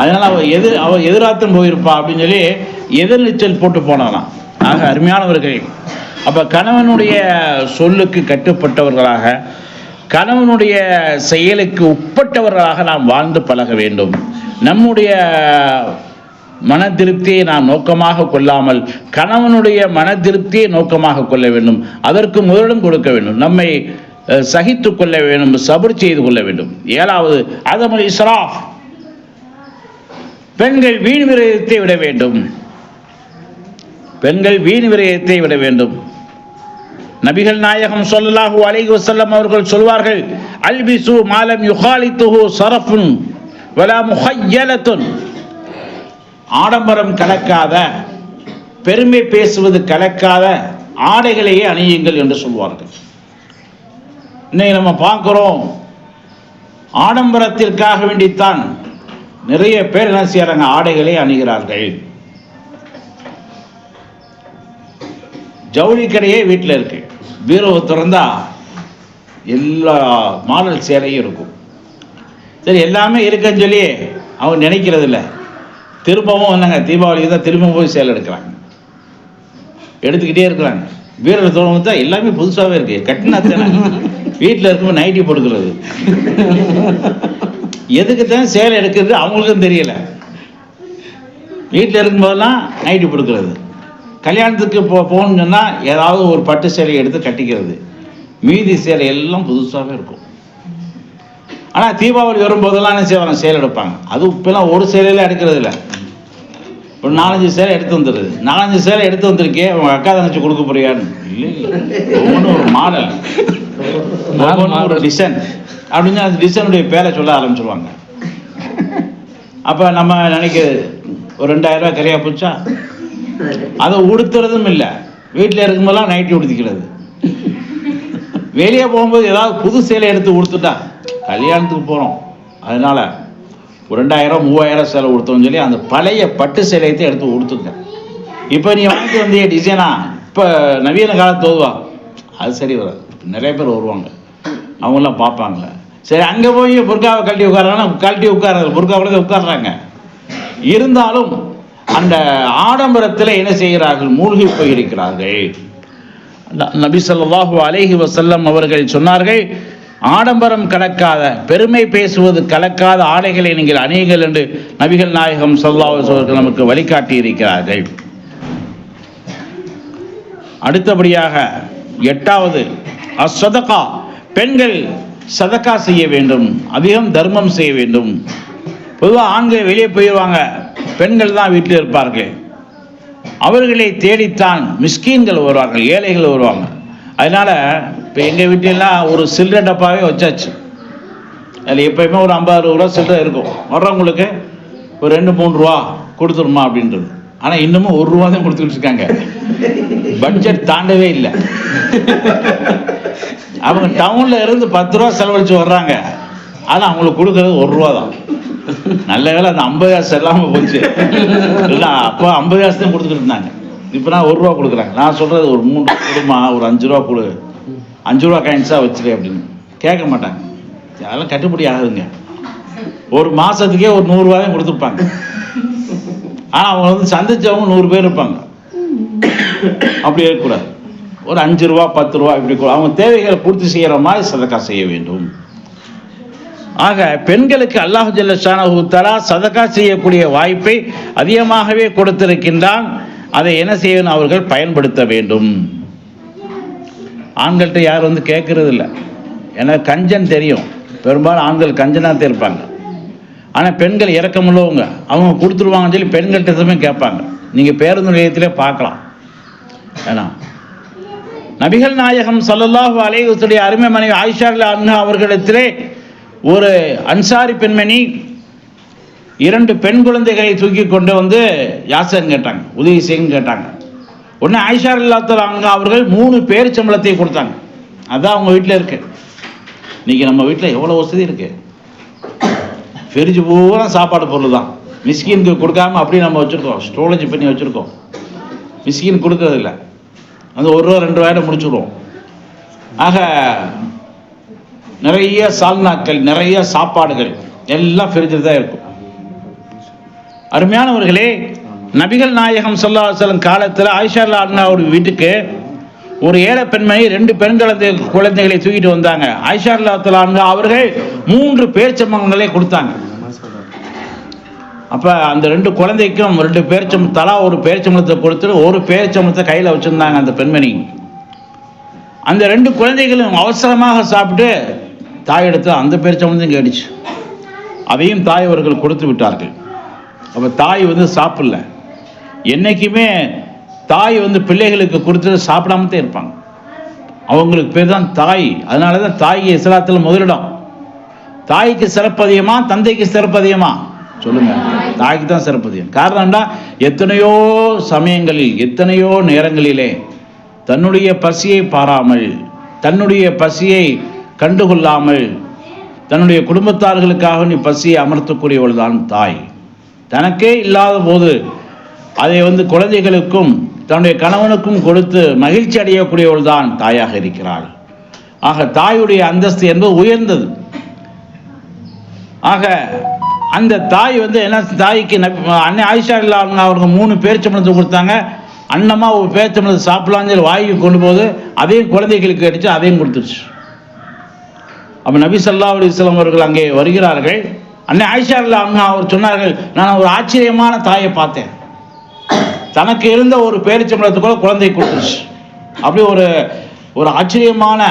அதனால் அவள் எதிராத்தான் போயிருப்பா அப்படின்னு சொல்லி எதிர்நீச்சல் போட்டு போனாலாம். ஆக அருமையானவர்கள், அப்போ கணவனுடைய சொல்லுக்கு கட்டுப்பட்டவர்களாக, கணவனுடைய செயலுக்கு உட்பட்டவர்களாக நாம் வாழ்ந்து பழக வேண்டும். நம்முடைய மன திருப்தியை நாம் நோக்கமாக கொள்ளாமல் கணவனுடைய மன திருப்தியை நோக்கமாக கொள்ள வேண்டும். அதற்கு முதலிடம் கொடுக்க வேண்டும். நம்மை சகித்து கொள்ள வேண்டும், சபர் செய்து கொள்ள வேண்டும். 7வது அதமுல் இஸ்ராஃப், பெண்கள் வீண் விரயத்தை விட வேண்டும். பெண்கள் வீண் விரயத்தை விட வேண்டும். நபிகள் நாயகம் ஸல்லல்லாஹு அலைஹி வஸல்லம் அவர்கள் சொல்வார்கள், அல்பிசு மாலம் யுகாலித்துஹு ஸரஃபுன் வலா முஹய்யலத்துன். ஆடம்பரம் கலக்காத, பெருமை பேசுவது கலக்காத ஆடைகளையே அணியுங்கள் என்று சொல்வார்கள். இன்னைக்கு நம்ம பார்க்கிறோம், ஆடம்பரத்திற்காக வேண்டித்தான் நிறைய பேர் என்ன செய்யறாங்க, ஆடைகளை அணிகிறார்கள். ஜவுளி கடையே வீட்டில் இருக்கு, பீரோவை திறந்தா எல்லா மாடல் சேலையும் இருக்கும். சரி, எல்லாமே இருக்குன்னு சொல்லி அவங்க நினைக்கிறது இல்லை. திரும்பவும் என்னங்க தீபாவளிக்கு தான் திரும்ப போய் சேலை எடுக்கிறாங்க, எடுத்துக்கிட்டே இருக்கிறாங்க. பீரோவை திறந்தா எல்லாமே புதுசாகவே இருக்கு, கட்டினா தானே. வீட்டில் இருக்கும்போது நைட்டி போட்டுக்கிறது, எதுக்கு தான் சேலை எடுக்கிறது அவங்களுக்கும் தெரியல. வீட்டில் இருக்கும்போதெல்லாம் நைட்டி போட்டுக்கிறது. கல்யாணத்துக்கு போகணும்னு சொன்னால் ஏதாவது ஒரு பட்டு சேலையை எடுத்து கட்டிக்கிறது. மீதி சேலை எல்லாம் புதுசாகவே இருக்கும். ஆனால் தீபாவளி வரும்போதெல்லாம் என்ன செய்வாங்க, சேலை எடுப்பாங்க. அது இப்போலாம் ஒரு சேலையில் எடுக்கிறது இல்லை, ஒரு 4-5 சேலை எடுத்து வந்துடுது. 4-5 சேலை எடுத்து வந்திருக்கே, உங்கள் அக்கா தங்கச்சி கொடுக்க போறியான்னு. இல்லை, ஒவ்வொன்றும் ஒரு மாடல், ஒரு டிசைன் அப்படின்னு அந்த டிசைனுடைய பேரை சொல்ல ஆரம்பிச்சிருவாங்க. அப்போ நம்ம நினைக்கிறது ஒரு 2000 ரூபா கரையா போச்சா, அதை உடுத்துறதும் இல்லை. வீட்டில் இருக்கும்போதெல்லாம் நைட்டி உடுத்திக்கிறது. வெளியே போகும்போது ஏதாவது புது சேலை எடுத்து உடுத்துட்டா, கல்யாணத்துக்கு போகிறோம் அதனால் ஒரு 2000 3000 சேலை உடுத்தோம்னு சொல்லி அந்த பழைய பட்டு சேலையத்தை எடுத்து உடுத்துங்க. இப்போ நீ வாங்கிட்டு வந்திய டிசைனா இப்போ நவீன காலத்து ஓதுவா, அது சரி வராது. நிறைய பேர் வருவாங்க, அவங்களாம் பார்ப்பாங்களே. சரி, அங்கே போய் புர்காவை கழட்டி உட்காராங்கன்னா கழட்டி உட்கார்றது, புர்காவில் தான் உட்கார்றாங்க. இருந்தாலும் அந்த ஆடம்பரத்தில் என்ன செய்கிறார்கள், மூழ்கி போயிருக்கிறார்கள். நபி ஸல்லல்லாஹு அலைஹி வஸல்லம் அவர்கள் சொன்னார்கள், ஆடம்பரம் கலக்காத, பெருமை பேசுவது கலக்காத ஆடைகளை நீங்கள் அணியுங்கள் என்று நபிகள் நாயகம் ஸல்லல்லாஹு அலைஹி வஸல்லம் நமக்கு வழிகாட்டி இருக்கிறார்கள். அடுத்தபடியாக 8வது அஸ்ஸதகா, பெண்கள் சதக்கா செய்ய வேண்டும், அதிகம் தர்மம் செய்ய வேண்டும். பொதுவாக ஆண்கள் வெளியே போயிடுவாங்க, பெண்கள் தான் வீட்டில் இருப்பார்கள். அவர்களை தேடித்தான் மிஸ்கீன்கள் வருவார்கள், ஏழைகள் வருவாங்க. அதனால் இப்போ எங்கள் வீட்டிலலாம் ஒரு சில்லறை டப்பாவே வச்சாச்சு. அதில் எப்போயுமே ஒரு 50-60 ரூபா சில்லறை இருக்கும். வர்றவங்களுக்கு ஒரு 2-3 ரூபா கொடுத்துருமா அப்படின்றது. ஆனால் இன்னமும் 1 ரூபா தான் கொடுத்துக்கிட்டு இருக்காங்க, பட்ஜெட் தாண்டவே இல்லை. அவங்க டவுனில் இருந்து 10 ரூபா செலவழித்து வர்றாங்க, ஆனால் அவங்களுக்கு கொடுக்குறது 1 ரூபா தான். நல்ல வேலை அந்த 50 காசு இல்லாமல் போச்சு. இல்லை, அப்போ 50 காசு தான் கொடுத்துக்கிட்டு இருந்தாங்க, இப்போ நான் 1 ரூபா கொடுக்குறாங்க. நான் சொல்கிறது ஒரு 3 ரூபா கொடுமா, ஒரு 5 ரூபா கொடு, 5 ரூபா காயின்ஸாக வச்சுரு அப்படின்னு கேட்க மாட்டாங்க. அதெல்லாம் கட்டுப்படி ஆகுதுங்க. ஒரு மாசத்துக்கே ஒரு 100 ரூபாயும் கொடுத்துருப்பாங்க. ஆனால் அவங்க வந்து சந்திச்சவங்க 100 பேர் இருப்பாங்க. அப்படி இருக்கக்கூடாது. ஒரு 5 ரூபா 10 ரூபா இப்படி அவங்க தேவைகளை பூர்த்தி செய்கிற மாதிரி சதக்கா செய்ய வேண்டும். ஆக பெண்களுக்கு அல்லாஹ் ஜல்ல ஷானஹு தஆலா சதக்கா செய்யக்கூடிய வாய்ப்பை அதிகமாகவே கொடுத்திருக்கின்றான். அதை என்ன செய்யணும்? அவர்கள் பயன்படுத்த வேண்டும். ஆண்கள்கிட்ட யாரும் வந்து கேட்கறது இல்லை. ஏன்னா கஞ்சன் தெரியும், பெரும்பாலும் ஆண்கள் கஞ்சனாக இருப்பாங்க. ஆனால் பெண்கள் இறக்கமுள்ளவங்க, அவங்க கொடுத்துருவாங்கன்னு சொல்லி பெண்கள்கிட்ட கேட்பாங்க. நீங்கள் பேருந்து நிலையத்திலே பார்க்கலாம். ஏன்னா நபிகள் நாயகம் ஸல்லல்லாஹு அலைஹி வஸல்லம் அருமை மனைவி ஆயிஷா ரலியல்லாஹு அன்ஹா அவர்களிடத்திலே ஒரு அன்சாரி பெண்மணி 2 பெண் குழந்தைகளை தூக்கி கொண்டு வந்து யாசகம் கேட்டாங்க, உதவி செய்யுன்னு கேட்டாங்க. உடனே ஆயிஷா ரலியல்லாஹு அன்ஹா அவர்கள் 3 பேரிச்சம்பழத்தை கொடுத்தாங்க. அதான் அவங்க வீட்டில் இருக்கு. இன்னைக்கு நம்ம வீட்டில் எவ்வளோ வசதி இருக்கு. ஃப்ரிட்ஜ் பூரா சாப்பாடு பொருள் தான். மிஸ்கினுக்கு கொடுக்காம அப்படி நம்ம வச்சுருக்கோம், ஸ்டோரேஜ் பண்ணி வச்சுருக்கோம். மிஸ்கின் கொடுக்கறதில்ல, அந்த 1 ரூபா 2 ரூபாயிட்ட முடிச்சுடுவோம். ஆக நிறைய சால்னாக்கள், நிறைய சாப்பாடுகள் எல்லாம் ஃப்ரிட்ஜில் தான் இருக்கும். அருமையானவர்களே, நபிகள் நாயகம் ஸல்லல்லாஹு அலைஹி வஸல்லம் காலத்தில் ஆயிஷா ரலியல்லாஹு அன்ஹா வீட்டுக்கு ஒரு ஏழை பெண்மணி 2 பெண் குழந்தைகளை தூக்கிட்டு வந்தாங்க. ஆயிஷா ரலியல்லாஹு அன்ஹா அவர்கள் 3 பேரிச்சம்பழங்களை கொடுத்தாங்க. அப்போ அந்த 2 குழந்தைக்கும் 2 பேரிச்சம்பழம், தலா ஒரு பேரிச்சம்பழத்தை கொடுத்துட்டு ஒரு பேரிச்சம்பழத்தை கையில் வச்சுருந்தாங்க அந்த பெண்மணி. அந்த 2 குழந்தைகளும் அவசரமாக சாப்பிட்டு தாய் எடுத்து அந்த பேரிச்சம்பழத்தையும் கேட்டுச்சு. அதையும் தாய் அவர்கள் கொடுத்து விட்டார்கள். அப்போ தாய் வந்து சாப்பிடல. என்றைக்குமே தாய் வந்து பிள்ளைகளுக்கு கொடுத்துட்டு சாப்பிடாம தான் இருப்பாங்க. அவங்களுக்கு பேர் தான் தாய். அதனால தான் தாய்க்கு இஸ்லாத்தில் முதலிடம். தாய்க்கு சிறப்பு அதிகமா, தந்தைக்கு சிறப்பு அதிகமா? சொல்லுங்க. தாய்க்கு தான் சிறப்பு அதிகம். காரணம்டா, எத்தனையோ சமயங்களில், எத்தனையோ நேரங்களிலே தன்னுடைய பசியை பாராமல், தன்னுடைய பசியை கண்டுகொள்ளாமல், தன்னுடைய குடும்பத்தார்களுக்காக நீ பசியை அமர்த்தக்கூடியவள் தான் தாய். தனக்கே இல்லாத போது அதை வந்து குழந்தைகளுக்கும் தன்னுடைய கணவனுக்கும் கொடுத்து மகிழ்ச்சி அடையக்கூடியவள் தான் தாயாக இருக்கிறாள். ஆக தாயுடைய அந்தஸ்து என்பது உயர்ந்தது. ஆக அந்த தாய் வந்து என்ன, தாய்க்கு அன்னை ஆயிஷா ரலியல்லாஹு அன்ஹா அவர்கள் 3 பேரிச்சம்பழத்தை கொடுத்தாங்க. அன்னமா ஒரு பேரிச்சம்பழத்தை சாப்பிடலான்னு சொல்லி வாய்க்கு கொண்டு போது அதையும் குழந்தைகளுக்கு அடித்து அதையும் கொடுத்துருச்சு. அப்போ நபி ஸல்லல்லாஹு அலைஹி வஸல்லம் அவர்கள் அங்கே வருகிறார்கள். அன்னை ஆயிஷா ரலியல்லாஹு அன்ஹா அவர் சொன்னார்கள், நான் ஒரு ஆச்சரியமான தாயை பார்த்தேன். தனக்கு இருந்த ஒரு பேரிச்சம்பழத்தை கூட குழந்தை கொடுத்துருச்சு. அப்படி ஒரு ஆச்சரியமான,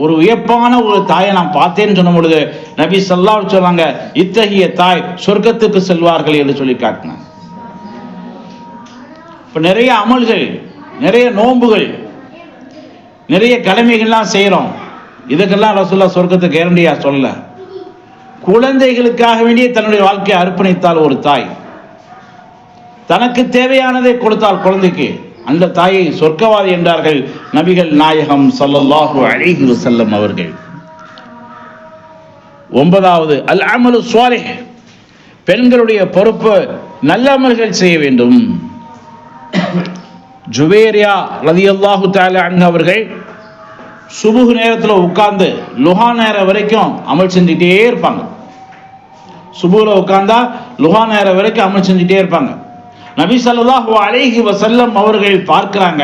ஒரு வியப்பான ஒரு தாயை நான் பார்த்தேன்னு சொன்ன பொழுது நபி ஸல்லல்லாஹு அலைஹி வஸல்லம் சொன்னாங்க, இத்தகைய தாய் சொர்க்கத்துக்கு செல்வார்கள் என்று சொல்லி காட்டினாங்க. இப்போ நிறைய அமல்கள், நிறைய நோன்புகள், நிறைய கடமைகள்லாம் செய்கிறோம். இதுக்கெல்லாம் ரசூலுல்லாஹ் சொர்க்கத்தை கேரண்டியா சொல்ல. குழந்தைகளுக்காக வேண்டிய தன்னுடைய வாழ்க்கையை அர்ப்பணித்தால் ஒரு தாய், தனக்கு தேவையானதை கொடுத்தால் குழந்தைக்கு, அந்த தாயை சொர்க்கவாதி என்றார்கள் நபிகள் நாயகம் ஸல்லல்லாஹு அலைஹி வஸல்லம் அவர்கள். 9வது அல் அமலு ஸாலிஹ், பெண்களுடைய பொறுப்பு நல்ல அமல்கள் செய்ய வேண்டும். ஜுவேரியா ரலியல்லாஹு தஆலா அன்ஹா அவர்கள் சுபுஹ் நேரத்தில் உட்கார்ந்து லுஹா நேரம் வரைக்கும் அமல் செஞ்சுட்டே இருப்பாங்க. சுபுஹ்ல உட்கார்ந்தா லுஹா நேரம் வரைக்கும் அமல் செஞ்சுட்டே இருப்பாங்க. நபி ஸல்லல்லாஹு அலைஹி வஸல்லம் அவர்கள் பார்க்குறாங்க,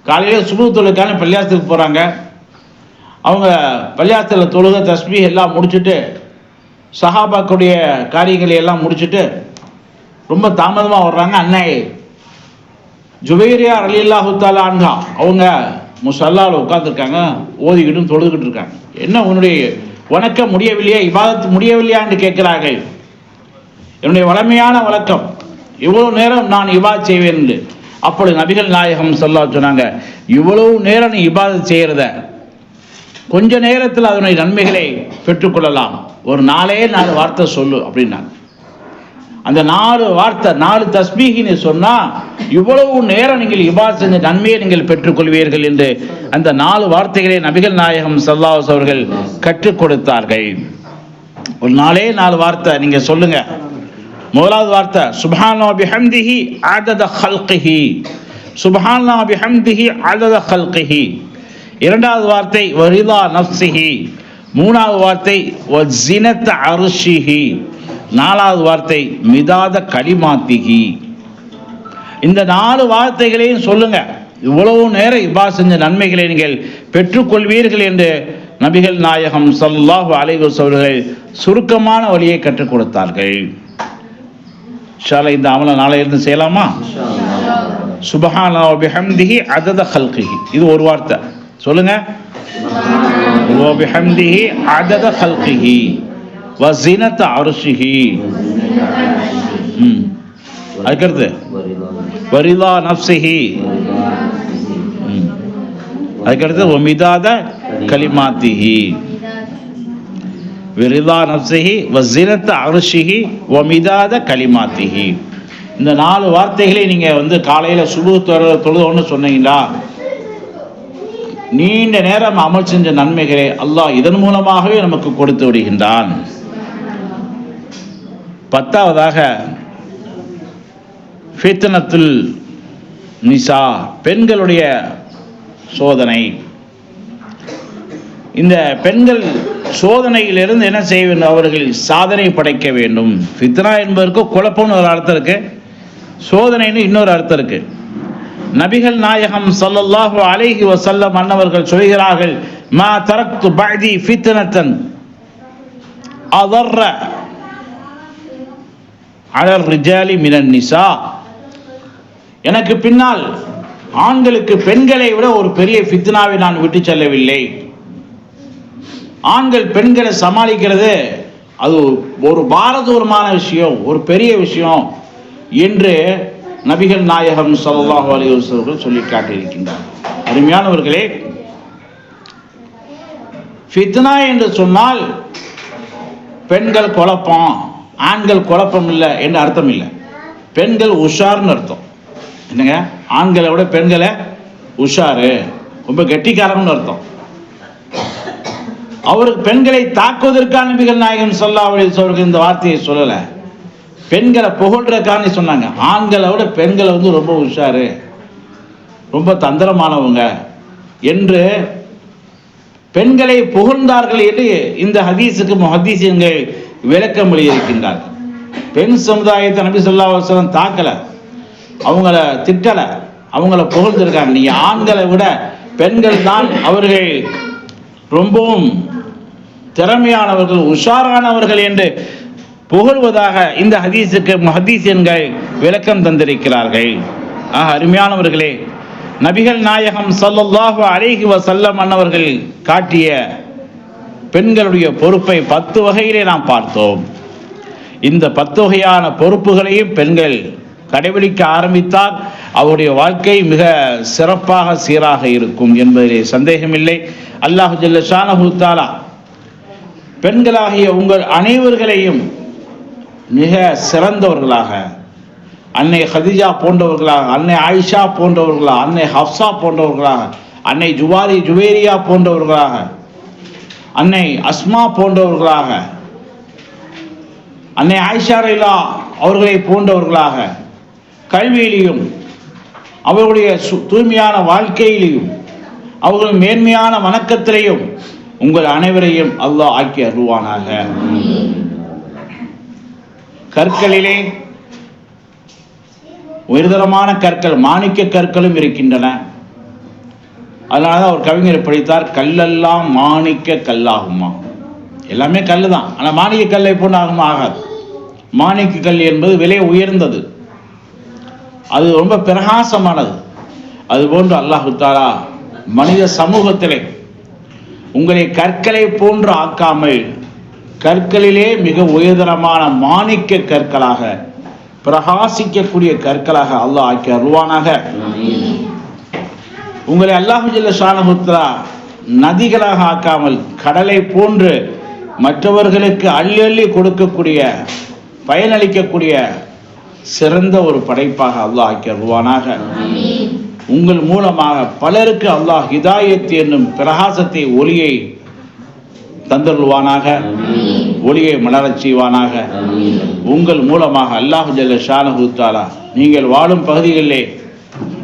காலையில் சுபுஹ் தொழுகைக்கான பள்ளியாசத்துக்கு போகிறாங்க. அவங்க பள்ளியாசத்தில் தொழுகை தஸ்பீஹ் எல்லாம் முடிச்சுட்டு, சஹாபாக்குடைய காரியங்களை எல்லாம் முடிச்சுட்டு ரொம்ப தாமதமாக வர்றாங்க. அன்னை ஜுவைரியா ரலியல்லாஹு தஆலா அன்ஹா அவங்க முஸல்லாவில் உட்காந்துருக்காங்க, ஓதிக்கிட்டும் தொழுதுகிட்டு இருக்காங்க. என்ன உன்னுடைய வணக்கம் முடியவில்லையா, இபாதத்து முடியவில்லையான்னு கேட்கிறார்கள். என்னுடைய வளமையான வழக்கம், இவ்வளவு நேரம் நான் இபாதத் செய்வேன் என்று. அப்பொழுது நபிகள் நாயகம் ஸல்லல்லாஹு அலைஹி சொன்னாங்க, இவ்வளவு நேரம் நீ இபாதத் செய்கிறத கொஞ்ச நேரத்தில் அதனுடைய நன்மைகளை பெற்றுக்கொள்ளலாம். ஒரு 4 வார்த்தை சொல்லு அப்படின்னாங்க. அந்த 4 வார்த்தை, 4 தஸ்பீஹின்னு சொன்னால் இவ்வளவு நேரம் நீங்கள் இபாதத் செஞ்ச நன்மையை நீங்கள் பெற்றுக்கொள்வீர்கள் என்று அந்த 4 வார்த்தைகளை நபிகள் நாயகம் ஸல்லல்லாஹு அலைஹி அவர்கள் கற்றுக் கொடுத்தார்கள். ஒரு 4 வார்த்தை நீங்கள் சொல்லுங்க. முதலாவது வார்த்தை சுப்ஹானல்லாஹி பிஹம்திஹி அதத ஹல்கிஹி, சுப்ஹானல்லாஹி பிஹம்திஹி அதத ஹல்கிஹி. இரண்டாவது வார்த்தை வரிதா நஃப்ஸிஹி, மூணாவது வார்த்தை வஸினத அர்ஷிஹி, நாலாவது வார்த்தை மிதாத கலிமாத்திஹி. இந்த 4 வார்த்தைகளையும் சொல்லுங்க, இவ்வளவு நேரம் இபாதத் செஞ்ச நன்மைகளை நீங்கள் பெற்றுக்கொள்வீர்கள் என்று நபிகள் நாயகம் ஸல்லல்லாஹு அலைஹி வஸல்லம் அவர்கள் சுருக்கமான வழியை கற்றுக் கொடுத்தார்கள். இன்ஷா அல்லாஹ் இந்த அமலை நாளையிலிருந்து செய்யலாமா? சுப்ஹானல்லாஹி வ பிஹம்திஹி அதத ஹல்கிஹி, இது ஒரு வார்த்தை சொல்லுங்க. வ பிஹம்திஹி அதத ஹல்கிஹி வ ஸினத அர்ஷிஹி. அதுக்கடுத்து வரிதா நஃப்ஸிஹி, அதுக்கடுத்து வ மிதாத கலிமாத்திஹி. விரிதா நஃப்ஸிஹி வ ஸினத அர்ஷிஹி வ மிதாத கலிமாத்திஹி. இந்த 4 வார்த்தைகளை நீங்க காலையில் சுபஹ் தொழுதோன்னு சொன்னீங்களா, நீண்ட நேரம் அமல் செஞ்ச நன்மைகளை அல்லாஹ் இதன் மூலமாகவே நமக்கு கொடுத்து விடுகின்றான். 10வதாக ஃபித்னத்துல் நிசா, பெண்களுடைய சோதனை. இந்த பெண்கள் சோதனையிலிருந்து என்ன செய்ய வேண்டும்? அவர்கள் சாதனை படைக்க வேண்டும். ஃபித்னா என்பதற்கு குழப்பம்னு ஒரு அர்த்தம் இருக்கு, சோதனைன்னு இன்னொரு அர்த்தம் இருக்கு. நபிகள் நாயகம் ஸல்லல்லாஹு அலைஹி வஸல்லம் அன்னவர்கள் சொல்கிறார்கள், மா தரக்து பஅதி ஃபித்னத்தன் அதர்ர அலர் ரிஜாலி மினன் நிசா. எனக்கு பின்னால் ஆண்களுக்கு பெண்களை விட ஒரு பெரிய ஃபித்னாவை நான் விட்டு செல்லவில்லை. ஆண்கள் பெண்களை சமாளிக்கிறது அது ஒரு பாரதூரமான விஷயம், ஒரு பெரிய விஷயம் என்று நபிகள் நாயகம் ஸல்லல்லாஹு அலைஹி வஸல்லம் சொல்லி காட்டியிருக்கின்றார். அருமையானவர்களே, ஃபித்னா என்று சொன்னால் பெண்கள் குழப்பம், ஆண்கள் குழப்பம் இல்லை என்று அர்த்தம் இல்லை. பெண்கள் உஷார்னு அர்த்தம். என்னங்க, ஆண்களை விட பெண்களை உஷாரு, ரொம்ப கெட்டிக்காரம்னு அர்த்தம். அவருக்கு பெண்களை தாக்குவதற்கான நபிகள் நாயகம் ஸல்லல்லாஹு அலைஹி வஸல்லம் இந்த வார்த்தையை சொல்லலை, பெண்களை புகழ்றதுக்கான சொன்னாங்க. ஆண்களை விட பெண்களை ரொம்ப உஷாரு, ரொம்ப தந்திரமானவங்க என்று பெண்களை புகழ்ந்தார்கள் என்று இந்த ஹதீஸுக்கு முஹத்திஸீன்கள் விளக்கம் எழுதியிருக்கின்றார்கள். பெண் சமுதாயத்தை நபி ஸல்லல்லாஹு அலைஹி வஸல்லம் தாக்கல, அவங்கள திட்டல, அவங்கள புகழ்ந்திருக்காங்க. நீங்க ஆண்களை விட பெண்கள் தான் அவர்கள் ரொம்பவும் திறமையானவர்கள், உஷாரானவர்கள் என்று புகழ்வதாக இந்த ஹதீஸுக்கு முஹத்திஸீன்கள் விளக்கம் தந்திருக்கிறார்கள். அருமையானவர்களே, நபிகள் நாயகம் ஸல்லல்லாஹு அலைஹி வஸல்லம் அன்னவர்கள் காட்டிய பெண்களுடைய பொறுப்பை 10 வகையிலே நாம் பார்த்தோம். இந்த 10 வகையான பொறுப்புகளையும் பெண்கள் கடைபிடிக்க ஆரம்பித்தால் அவருடைய வாழ்க்கை மிக சிறப்பாக சீராக இருக்கும் என்பதிலே சந்தேகமில்லை. அல்லாஹ் ஜல்ல ஷானஹு தஆலா பெண்களாகிய உங்கள் அனைவர்களையும் மிக சிறந்தவர்களாக, அன்னை ஹதீஜா போன்றவர்களாக, அன்னை ஆயிஷா போன்றவர்களாக, அன்னை ஹப்சா போன்றவர்களாக, அன்னை ஜுவேரியா போன்றவர்களாக, அன்னை அஸ்மா போன்றவர்களாக, அன்னை ஆயிஷா ரலியல்லாஹு அவர்களை போன்றவர்களாக கல்வியிலையும் அவர்களுடைய தூய்மையான வாழ்க்கையிலையும் அவர்கள் மேன்மையான வணக்கத்திலையும் உங்கள் அனைவரையும் அல்லாஹ் ஆக்கி அருள்வானாக. கற்களிலே உயர்தரமான கற்கள், மாணிக்க கற்களும் இருக்கின்றன. அதனாலதான் ஒரு கவிஞர் படித்தார், கல்லெல்லாம் மாணிக்க கல்லாகுமா. எல்லாமே கல் தான், ஆனால் மாணிக்க கல்லை போன்று ஆகுமா? ஆகாது. மாணிக்க கல் என்பது விலை உயர்ந்தது, அது ரொம்ப பிரகாசமானது. அதுபோன்று அல்லாஹு தஆலா மனித சமூகத்திலே உங்களை கற்களை போன்று ஆக்காமல் கற்களிலே மிக உயர்தரமான மாணிக்க கற்களாக, பிரகாசிக்கக்கூடிய கற்களாக அல்லாஹ் ஆக்கி அருள்வானாக. உங்களை அல்லாஹ் ஜல்ல ஷானஹு தஆலா நதிகளாக ஆக்காமல் கடலை போன்று மற்றவர்களுக்கு அள்ளி அள்ளி கொடுக்கக்கூடிய, பயனளிக்கக்கூடிய சிறந்த ஒரு படைப்பாக அல்லாஹ் ஆக்கி அருள்வானாக. உங்கள் மூலமாக பலருக்கு அல்லாஹ் ஹிதாயத் என்னும் பிரகாசத்தை, ஒளியை தந்தருள்வானாக, ஒளியை மலரச் செய்வானாக. உங்கள் மூலமாக அல்லாஹ் ஜல்ல ஷானஹு தஆலா நீங்கள் வாழும் பகுதிகளிலே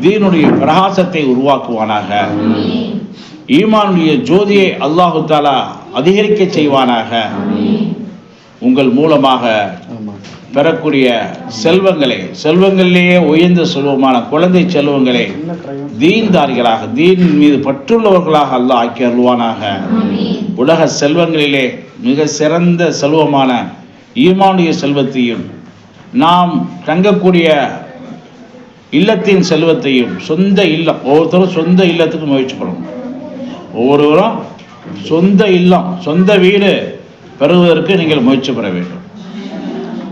தீனுடைய பிரகாசத்தை உருவாக்குவானாக. ஈமானுடைய ஜோதியை அல்லாஹு தஆலா அதிகரிக்க செய்வானாக. உங்கள் மூலமாக பெறக்கூடிய செல்வங்களிலேயே உயர்ந்த செல்வமான குழந்தை செல்வங்களை தீன்தாரிகளாக, தீன் மீது பற்றுள்ளவர்களாக அல்லாஹ் ஆக்கி அருள்வானாக. உலக செல்வங்களிலே மிக சிறந்த செல்வமான ஈமானுடைய செல்வத்தையும், நாம் தங்கக்கூடிய இல்லத்தின் செல்வத்தையும், சொந்த இல்லம், ஒவ்வொருத்தரும் சொந்த இல்லத்துக்கு முயற்சி பண்ணணும். ஒவ்வொருவரும் சொந்த இல்லம், சொந்த வீடு பெறுவதற்கு நீங்கள் முயற்சி பெற வேண்டும்.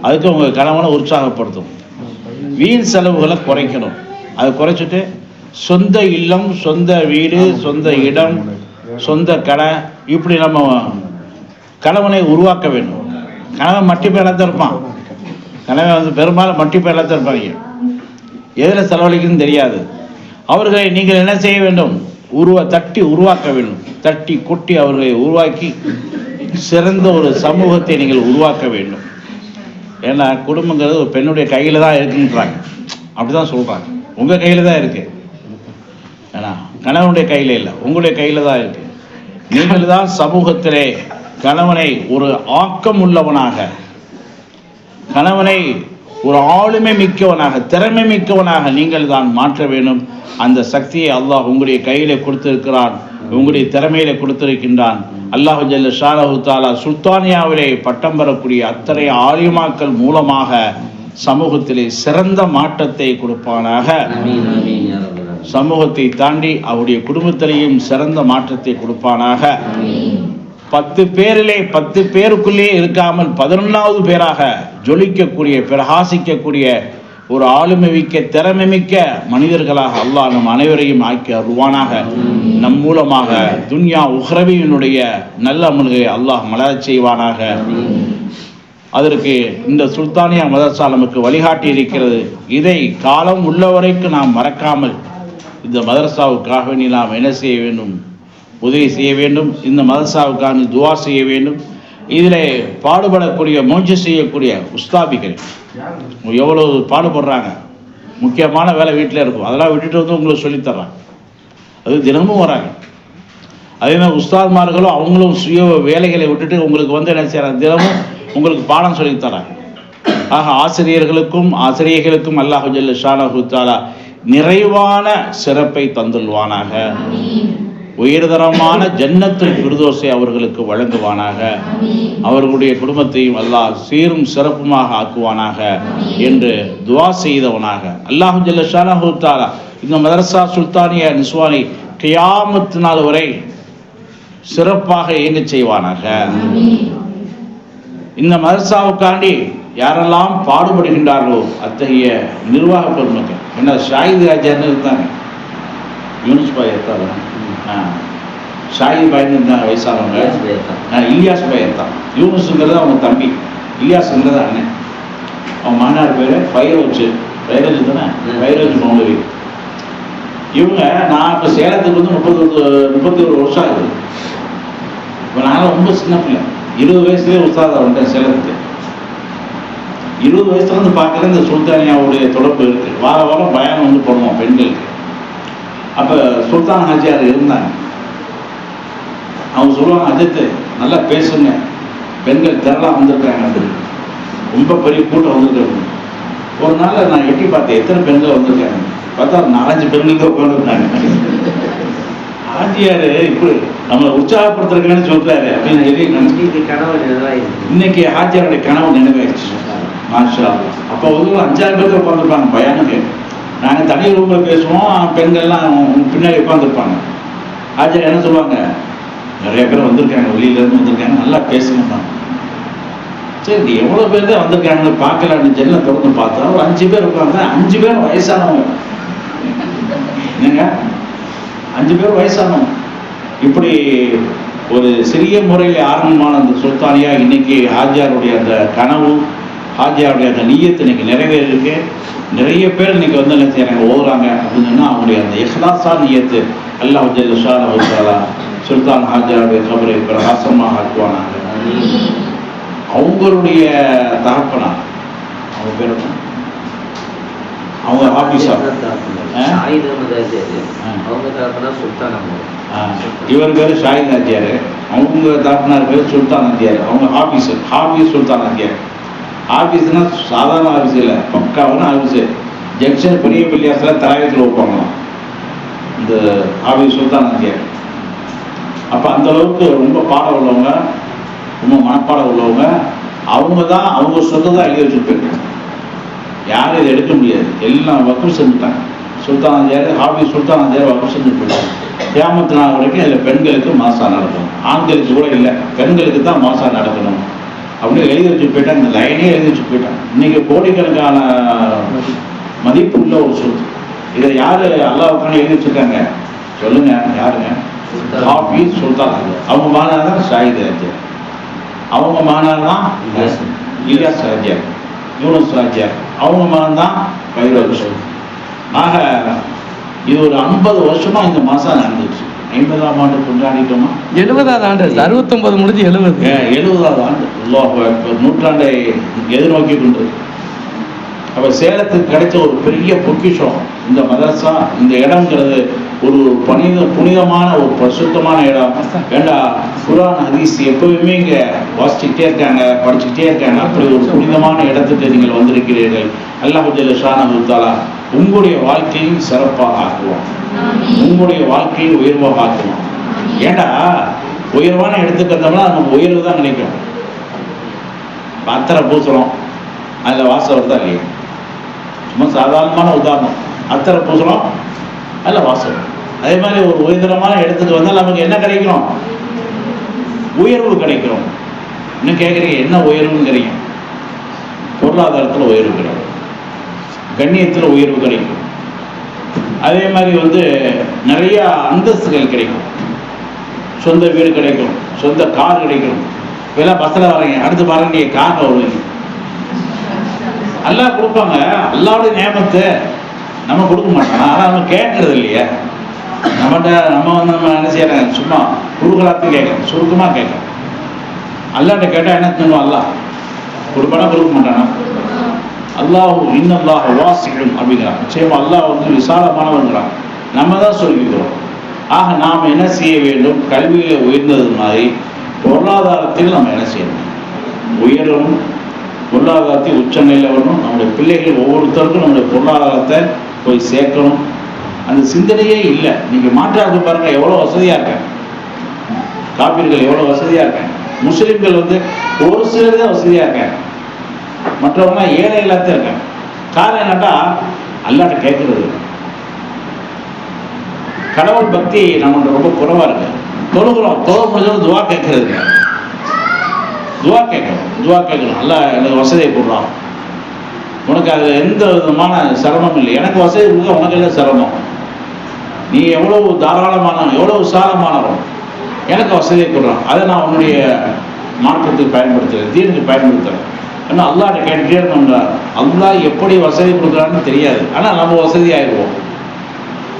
அதுக்கு உங்கள் கணவனை உற்சாகப்படுத்தும். வீண் செலவுகளை குறைக்கணும். அதை குறைச்சிட்டு சொந்த இல்லம், சொந்த வீடு, சொந்த இடம், சொந்த கடை, இப்படி நம்ம கணவனை உருவாக்க வேண்டும். கணவன் மட்டி பேராக தான் இருப்பான். கணவன் பெரும்பாலும் மட்டி பேராக தான் இருப்பாங்க. எதில் செலவழிக்குன்னு தெரியாது. அவர்களை நீங்கள் என்ன செய்ய வேண்டும்? தட்டி உருவாக்க வேண்டும். தட்டி கொட்டி அவர்களை உருவாக்கி சிறந்த ஒரு சமூகத்தை நீங்கள் உருவாக்க வேண்டும். ஏன்னா குடும்பங்கிறது ஒரு பெண்ணுடைய கையில் தான் இருக்குன்றாங்க. அப்படி தான் சொல்கிறாங்க. உங்கள் கையில் தான் இருக்குது. ஏன்னா கணவனுடைய கையில் இல்லை, உங்களுடைய கையில் தான் இருக்குது. நீங்கள் தான் சமூகத்திலே கணவனை ஒரு ஆக்கம் உள்ளவனாக, கணவனை ஒரு ஆளுமை மிக்கவனாக, திறமை மிக்கவனாக நீங்கள் தான் மாற்ற வேண்டும். அந்த சக்தியை அல்லாஹ் உங்களுடைய கையிலே கொடுத்திருக்கிறான், உங்களுடைய திறமையிலே கொடுத்திருக்கின்றான். அல்லாஹு ஜல்ல ஷானஹு தஆலா சுல்தானியாவிலே பட்டம் பெறக்கூடிய அத்தனை ஆலிமாக்கள் மூலமாக சமூகத்திலே சிறந்த மாற்றத்தை கொடுப்பானாக. சமூகத்தை தாண்டி அவருடைய குடும்பத்திலேயும் சிறந்த மாற்றத்தை கொடுப்பானாக. 10 பேரிலே 10 பேருக்குள்ளே இருக்காமல் 11வது பேராக ஜொலிக்கக்கூடிய, பிரகாசிக்கக்கூடிய ஒரு ஆளுமை மிக்க, திறமை மிக்க மனிதர்களாக அல்லாஹ் நம் அனைவரையும் ஆக்கி அருள்வானாக. நம் மூலமாக துன்யா உஹ்ரவியினுடைய நல்ல அமல்களை அல்லாஹ் மலரச் செய்வானாக. அதற்கு இந்த சுல்தானியா மதரசா நமக்கு வழிகாட்டி இருக்கிறது. இதை காலம் உள்ளவரைக்கும் நாம் மறக்காமல் இந்த மதரசாவுக்காக நாம் என்ன செய்ய வேண்டும்? உதவி செய்ய வேண்டும். இந்த மதரசாவுக்காக துவா செய்ய வேண்டும். இதில் பாடுபடக்கூடிய, முயற்சி செய்யக்கூடிய உஸ்தாபிகள் எவ்வளவு பாடுபடுறாங்க. முக்கியமான வேலை வீட்டில் இருக்கும், அதெல்லாம் விட்டுட்டு வந்து உங்களுக்கு சொல்லித்தர்றாங்க. அது தினமும் வராங்க. அதே மாதிரி உஸ்தாத்மார்களும் அவங்களும் சுய வேலைகளை விட்டுட்டு உங்களுக்கு வந்து என்ன செய்கிறாங்க? தினமும் உங்களுக்கு பாடம் சொல்லித்தராங்க. ஆக ஆசிரியர்களுக்கும் அல்லாஹு ஜல்ல ஷானஹு தஆலா நிறைவான சிறப்பை தந்துள்வானாக. உயர்தரமான ஜன்னத்துல் ஃபிர்தௌஸை அவர்களுக்கு வழங்குவானாக. அவர்களுடைய குடும்பத்தையும் அல்லாஹ் சீரும் சிறப்புமாக ஆக்குவானாக என்று துவா செய்தவனாக அல்லாஹு ஜல்ல ஷானஹு தஆலா இந்த மதரசா சுல்தானியா நிஸ்வானி கியாமத் நாள் வரை சிறப்பாக இயங்க செய்வானாக. இந்த மதரசாவுக்காண்டி யாரெல்லாம் பாடுபடுகின்றார்களோ அத்தகைய நிர்வாக பெருமக்கள், என்ன ஷாஹித் ஆச்சார்னு இருந்தாங்க, யூனுஸ் பாய் எடுத்தாங்க, ஷாஹித் பாய்னு இருந்தாங்க வயசானவங்க, இலியாஸ் பாய் எடுத்தான். யூனுஸுங்கிறது அவங்க தம்பி, இலியாஸுங்கிறது அண்ணன். அவன் மகனார் பேர் ஃபைரோஜ் தானே, ஃபைரோஜ் மௌலவி. இவங்க நான் இப்போ சேலத்துக்கு வந்து 31 வருஷம் ஆகுது. இப்போ நானும் ரொம்ப சின்ன பிள்ளை, 20 வயசுலேயே உஸ்தாதா வந்துட்டேன் சேலத்துக்கு. 20 வயசுல வந்து பார்க்குற இந்த சுல்தானியாவுடைய தொடர்பு இருக்குது. வாரம் பயானம் வந்து போடுவோம் பெண்களுக்கு. அப்போ சுல்தான் ஹாஜியார் இருந்தாங்க. அவங்க சொல்லுவாங்க, அஜித்து நல்லா பேசுங்க, பெண்கள் திரளாக வந்திருக்காங்க, அது ரொம்ப பெரிய கூட்டம் வந்திருக்காங்க. ஒரு நாள் நான் எட்டி பார்த்தேன் எத்தனை பெண்கள் வந்திருக்காங்க. பார்த்தா 4-5 பெண்கள் உட்காந்துருக்காங்க. ஆஜியார் இப்படி நம்மளை உற்சாகப்படுத்துறதுன்னு சொல்றாரு அப்படின்னு சொல்லி இன்னைக்கு ஹாஜியாருடைய கனவு நினைவாயிடுச்சு. மாஷா அல்லாஹ். அப்போ வந்து 5-6 பேருக்கு உட்காந்துருப்பாங்க பயானம் கேட்க. நாங்கள் தனி ரூமில் பேசுவோம், பெண்கள்லாம் பின்னாடி உட்காந்துருப்பாங்க. ஹாஜியார் என்ன சொல்லுவாங்க, நிறைய பேர் வந்திருக்காங்க, வெளியிலேருந்து வந்திருக்காங்க, நல்லா பேசுங்கம்மா. சரி, நீ எவ்வளோ பேர் தான் வந்திருக்காங்கன்னு பார்க்கலான்னு ஜெல்லை திறந்து பார்த்தா ஒரு 5 பேர் உட்காந்து. 5 பேர் வயசானவங்க. என்னங்க, 5 பேர் வயசானவங்க. இப்படி ஒரு சிறிய முறையில் ஆரம்பமான அந்த சுல்தானியா இன்னைக்கு ஹாஜியாருடைய அந்த கனவு, ஹாஜியாருடைய அந்த நீயத்து இன்னைக்கு நிறைவேறிருக்கு. நிறைய பேர் இன்னைக்கு வந்து என்ன செய்யறாங்க, ஓதுறாங்க அப்படின்னு சொன்னால் அவங்களுடைய அந்த இஹ்லாஸா நீயத்து அல்லாஹ் ஜல்ல ஷானஹு தஆலா சுல்தான் ஹாஜியாருடைய கபரை பிரகாசமாக ஆக்குவானாங்க. அவங்களுடைய தகப்பனா, அவங்க பேர் அவங்க ஆபீஸா இவர் பேரு ஷாஹித் நாச்சியார், அவங்க தாக்குனார் பேர் சுல்தான் நாச்சியார். அவங்க ஆபீஸ் சுல்தான் நாச்சியார். ஆபீஸ்னா சாதாரண ஆபீஸ் இல்லை, பக்காவான ஆபீஸு. ஜங்ஷன் பெரிய பள்ளியாசில் தராயத்தில் வைப்பாங்களாம் இந்த ஆபீஸ் சுல்தான் நாச்சியார். அப்போ அந்த அளவுக்கு ரொம்ப பாடம் உள்ளவங்க, ரொம்ப மனப்பாடம் உள்ளவங்க. அவங்க தான் அவங்க சொந்தம் தான் எழுதி வச்சுட்டு போயிருக்காங்க. யாரும் இதை எடுக்க முடியாது. எல்லாம் வக்கு செஞ்சுட்டாங்க. சுல்தான் நாச்சியார் ஆபீஸ் சுல்தான் நாச்சியார் வக்கு செஞ்சுட்டு போயிட்டாங்க. கியாமத் நாள் வரைக்கும் இதில் பெண்களுக்கு மாசா நடக்கணும், ஆண்களுக்கு கூட இல்லை, பெண்களுக்கு தான் மாசா நடக்கணும் அப்படின்னு எழுதி வச்சு போயிட்டாங்க. இந்த லைனே எழுதி வச்சு போயிட்டாங்க. இன்னைக்கு கோடிக்கணக்கான மதிப்பு உள்ள ஒரு சொத்து. இதை யாரு அல்லாஹ்வுக்கான எழுதி வச்சிருக்காங்க சொல்லுங்க? யாருங்க? ஆபீஸ் சுல்தான் நாச்சியார். அவங்க மகனார் தான் ஷாஹித் நாச்சியார். அவங்க மகனார் தான் இலியாஸ் நாச்சியார், யூனுஸ் நாச்சியார். அவங்க மகன் தான் பைரோஸ். ஆக இது ஒரு 50 வருஷமா இந்த மாசம் நடந்துச்சு. 50ஆம் ஆண்டு கொண்டாடிட்டோமா? 70ஆவது ஆண்டு. 69 முடிஞ்சு 70ஆவது ஆண்டு. அல்லாஹு அக்பர். நூற்றாண்டை எதிர்நோக்கி கொண்டு. அப்ப சேலத்துக்கு கிடைச்ச ஒரு பெரிய பொக்கிஷம் இந்த மதரசா. இந்த இடம்ங்கிறது ஒரு புனிதமான ஒரு பரிசுத்தமான இடம். ஏண்டா குர்ஆன் ஹதீஸ் எப்பவுமே இங்க வாசிச்சுக்கிட்டே இருக்காங்க, படிச்சுக்கிட்டே இருக்காங்க. அப்படி ஒரு புனிதமான இடத்துக்கு நீங்கள் வந்திருக்கிறீர்கள். அல்லாஹ் ஜல்ல ஷானஹு தஆலா உங்களுடைய வாழ்க்கையும் சிறப்பாக ஆக்குவோம், உங்களுடைய வருவாயை உயர்வாக ஆக்குவோம். ஏண்டா உயர்வான இடத்துக்கு வந்தோம்னா நமக்கு உயர்வு தான் கிடைக்கும். அத்தரை பூசுறோம், அதில் வாசம் வருதா இல்லையா? சும்மா சாதாரணமான உதாரணம். அத்தரை பூசுறோம், அதில் வாசம். அதே மாதிரி ஒரு உயர்தரமான இடத்துக்கு வந்தால் நமக்கு என்ன கிடைக்கும்? உயர்வு கிடைக்கும். இன்னும் கேட்குறீங்க என்ன உயர்வுங்கிறீங்க? பொருளாதாரத்தில் உயர்வு கிடைக்கும், கண்ணியத்தில் உயர்வு கிடைக்கும். அதே மாதிரி நிறைய அந்தஸ்துகள் கிடைக்கும். சொந்த வீடு கிடைக்கும், சொந்த கார் கிடைக்கும். இப்பெல்லாம் பஸ்ஸில் வரீங்க, அடுத்து பாருங்க நீங்கள் காரில் வருவீங்க. அல்லாஹ் கொடுப்பாங்க. அல்லாஹ்வுடைய நியமத்தை நம்ம கொடுக்க மாட்டோம். ஆனால் நம்ம கேட்கறது இல்லையா? நம்ம என்ன செய்யறாங்க? சும்மா குறுகலாத்தையும் கேட்கறோம், சுருக்கமாக கேட்கறோம். அல்லாஹ்ட்ட கேட்டால் என்ன சொல்லுவோம்? அல்லாஹ் கொடுப்பானா கொடுக்க மாட்டானா? அல்லாஹ் இன்னல்லாஹ் வாசிக்கும் அப்படிங்கிறான். நிச்சயமா அல்லாஹ் விசாலமானவன்கிறான். நம்ம தான் சொல்லிக்கிறோம். ஆக நாம் என்ன செய்ய வேண்டும்? கல்வியில் உயர்ந்தது மாதிரி பொருளாதாரத்தில் நம்ம என்ன செய்யணும்? உயரணும். பொருளாதாரத்தை உச்சநிலையில் வரணும். நம்முடைய பிள்ளைகள் ஒவ்வொருத்தருக்கும் நம்முடைய பொருளாதாரத்தை போய் சேர்க்கணும். அந்த சிந்தனையே இல்லை. நீங்கள் மாற்றாக பாருங்கள், எவ்வளோ வசதியாக இருக்காங்க. காப்பீர்கள் எவ்வளோ வசதியாக இருக்காங்க. முஸ்லீம்கள் ஒரு சிலர் தான் வசதியாக இருக்காங்க, மற்றவங்களாம் ஏழை எல்லாத்தையும் இருக்காங்க. காரணம் என்னட்டா அல்லாட்ட கேட்கறது. கடவுள் பக்தி நம்மள்ட்ட ரொம்ப குறைவா இருக்கு. தொழுகிறோம், தொழ முடிஞ்சவங்க துவா கேட்கறது. துவா கேட்கணும். அல்ல எனக்கு வசதியை கொடுறான், உனக்கு அதில் எந்த விதமான சிரமம் இல்லை. எனக்கு வசதி கொடுக்க உனக்கு என்ன சிரமம்? நீ எவ்வளவு தாராளமானவன், எவ்வளவு விசாலமானவன், எனக்கு வசதியை கொடுறான். அதை நான் உன்னுடைய மாற்றத்துக்கு பயன்படுத்துகிறேன், தீனுக்கு பயன்படுத்துகிறேன். ஏன்னா அல்லாஹ்ட்ட கேட்டுட்டே இருக்கணும்டா. அல்லாஹ் எப்படி வசதி கொடுக்குறான்னு தெரியாது, ஆனால் நம்ம வசதி ஆயிடுவோம்.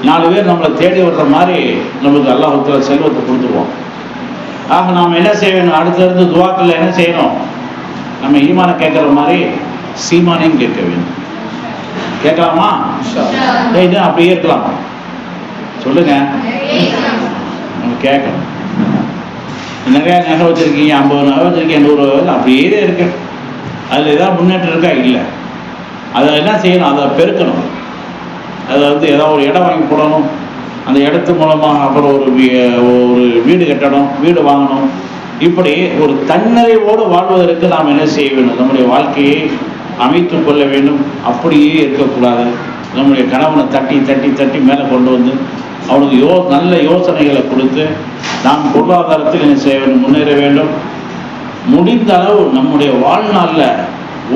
4 பேர் நம்மளை தேடி வர்ற மாதிரி நமக்கு அல்லாஹ் செல்வத்தை கொடுத்துருவோம். ஆக நாம் என்ன செய்ய வேணும்? அடுத்தடுத்து துவாக்கள் என்ன செய்யணும்? நம்ம ஈமான கேட்குற மாதிரி சீமானையும் கேட்க வேண்டும். கேட்கலாமா? அப்படியே இருக்கலாமா? சொல்லுங்க. நம்ம கேட்கணும். நிறையா நகை வச்சுருக்கீங்க, 50 நகை வச்சுருக்கீங்க, 100 அப்படியே இருக்கு. அதில் ஏதாவது முன்னேற்றம் இருக்கா? இல்லை. அதை என்ன செய்யணும்? அதை பெருக்கணும். அதை ஏதாவது ஒரு இடம் வாங்கி போடணும். அந்த இடத்து மூலமாக அப்புறம் ஒரு வீடு கட்டணும், வீடு வாங்கணும். இப்படி ஒரு தன்னிறைவோடு வாழ்வதற்கு நாம் என்ன செய்ய வேண்டும்? நம்முடைய வாழ்க்கையை அமைத்து கொள்ள வேண்டும். அப்படியே இருக்கக்கூடாது. நம்முடைய கணவனை தட்டி தட்டி தட்டி மேலே கொண்டு வந்து அவனுக்கு நல்ல யோசனைகளை கொடுத்து நாம் பொருளாதாரத்தில் என்ன செய்ய வேண்டும்? முன்னேற வேண்டும். முடிந்த அளவு நம்முடைய வாழ்நாளில்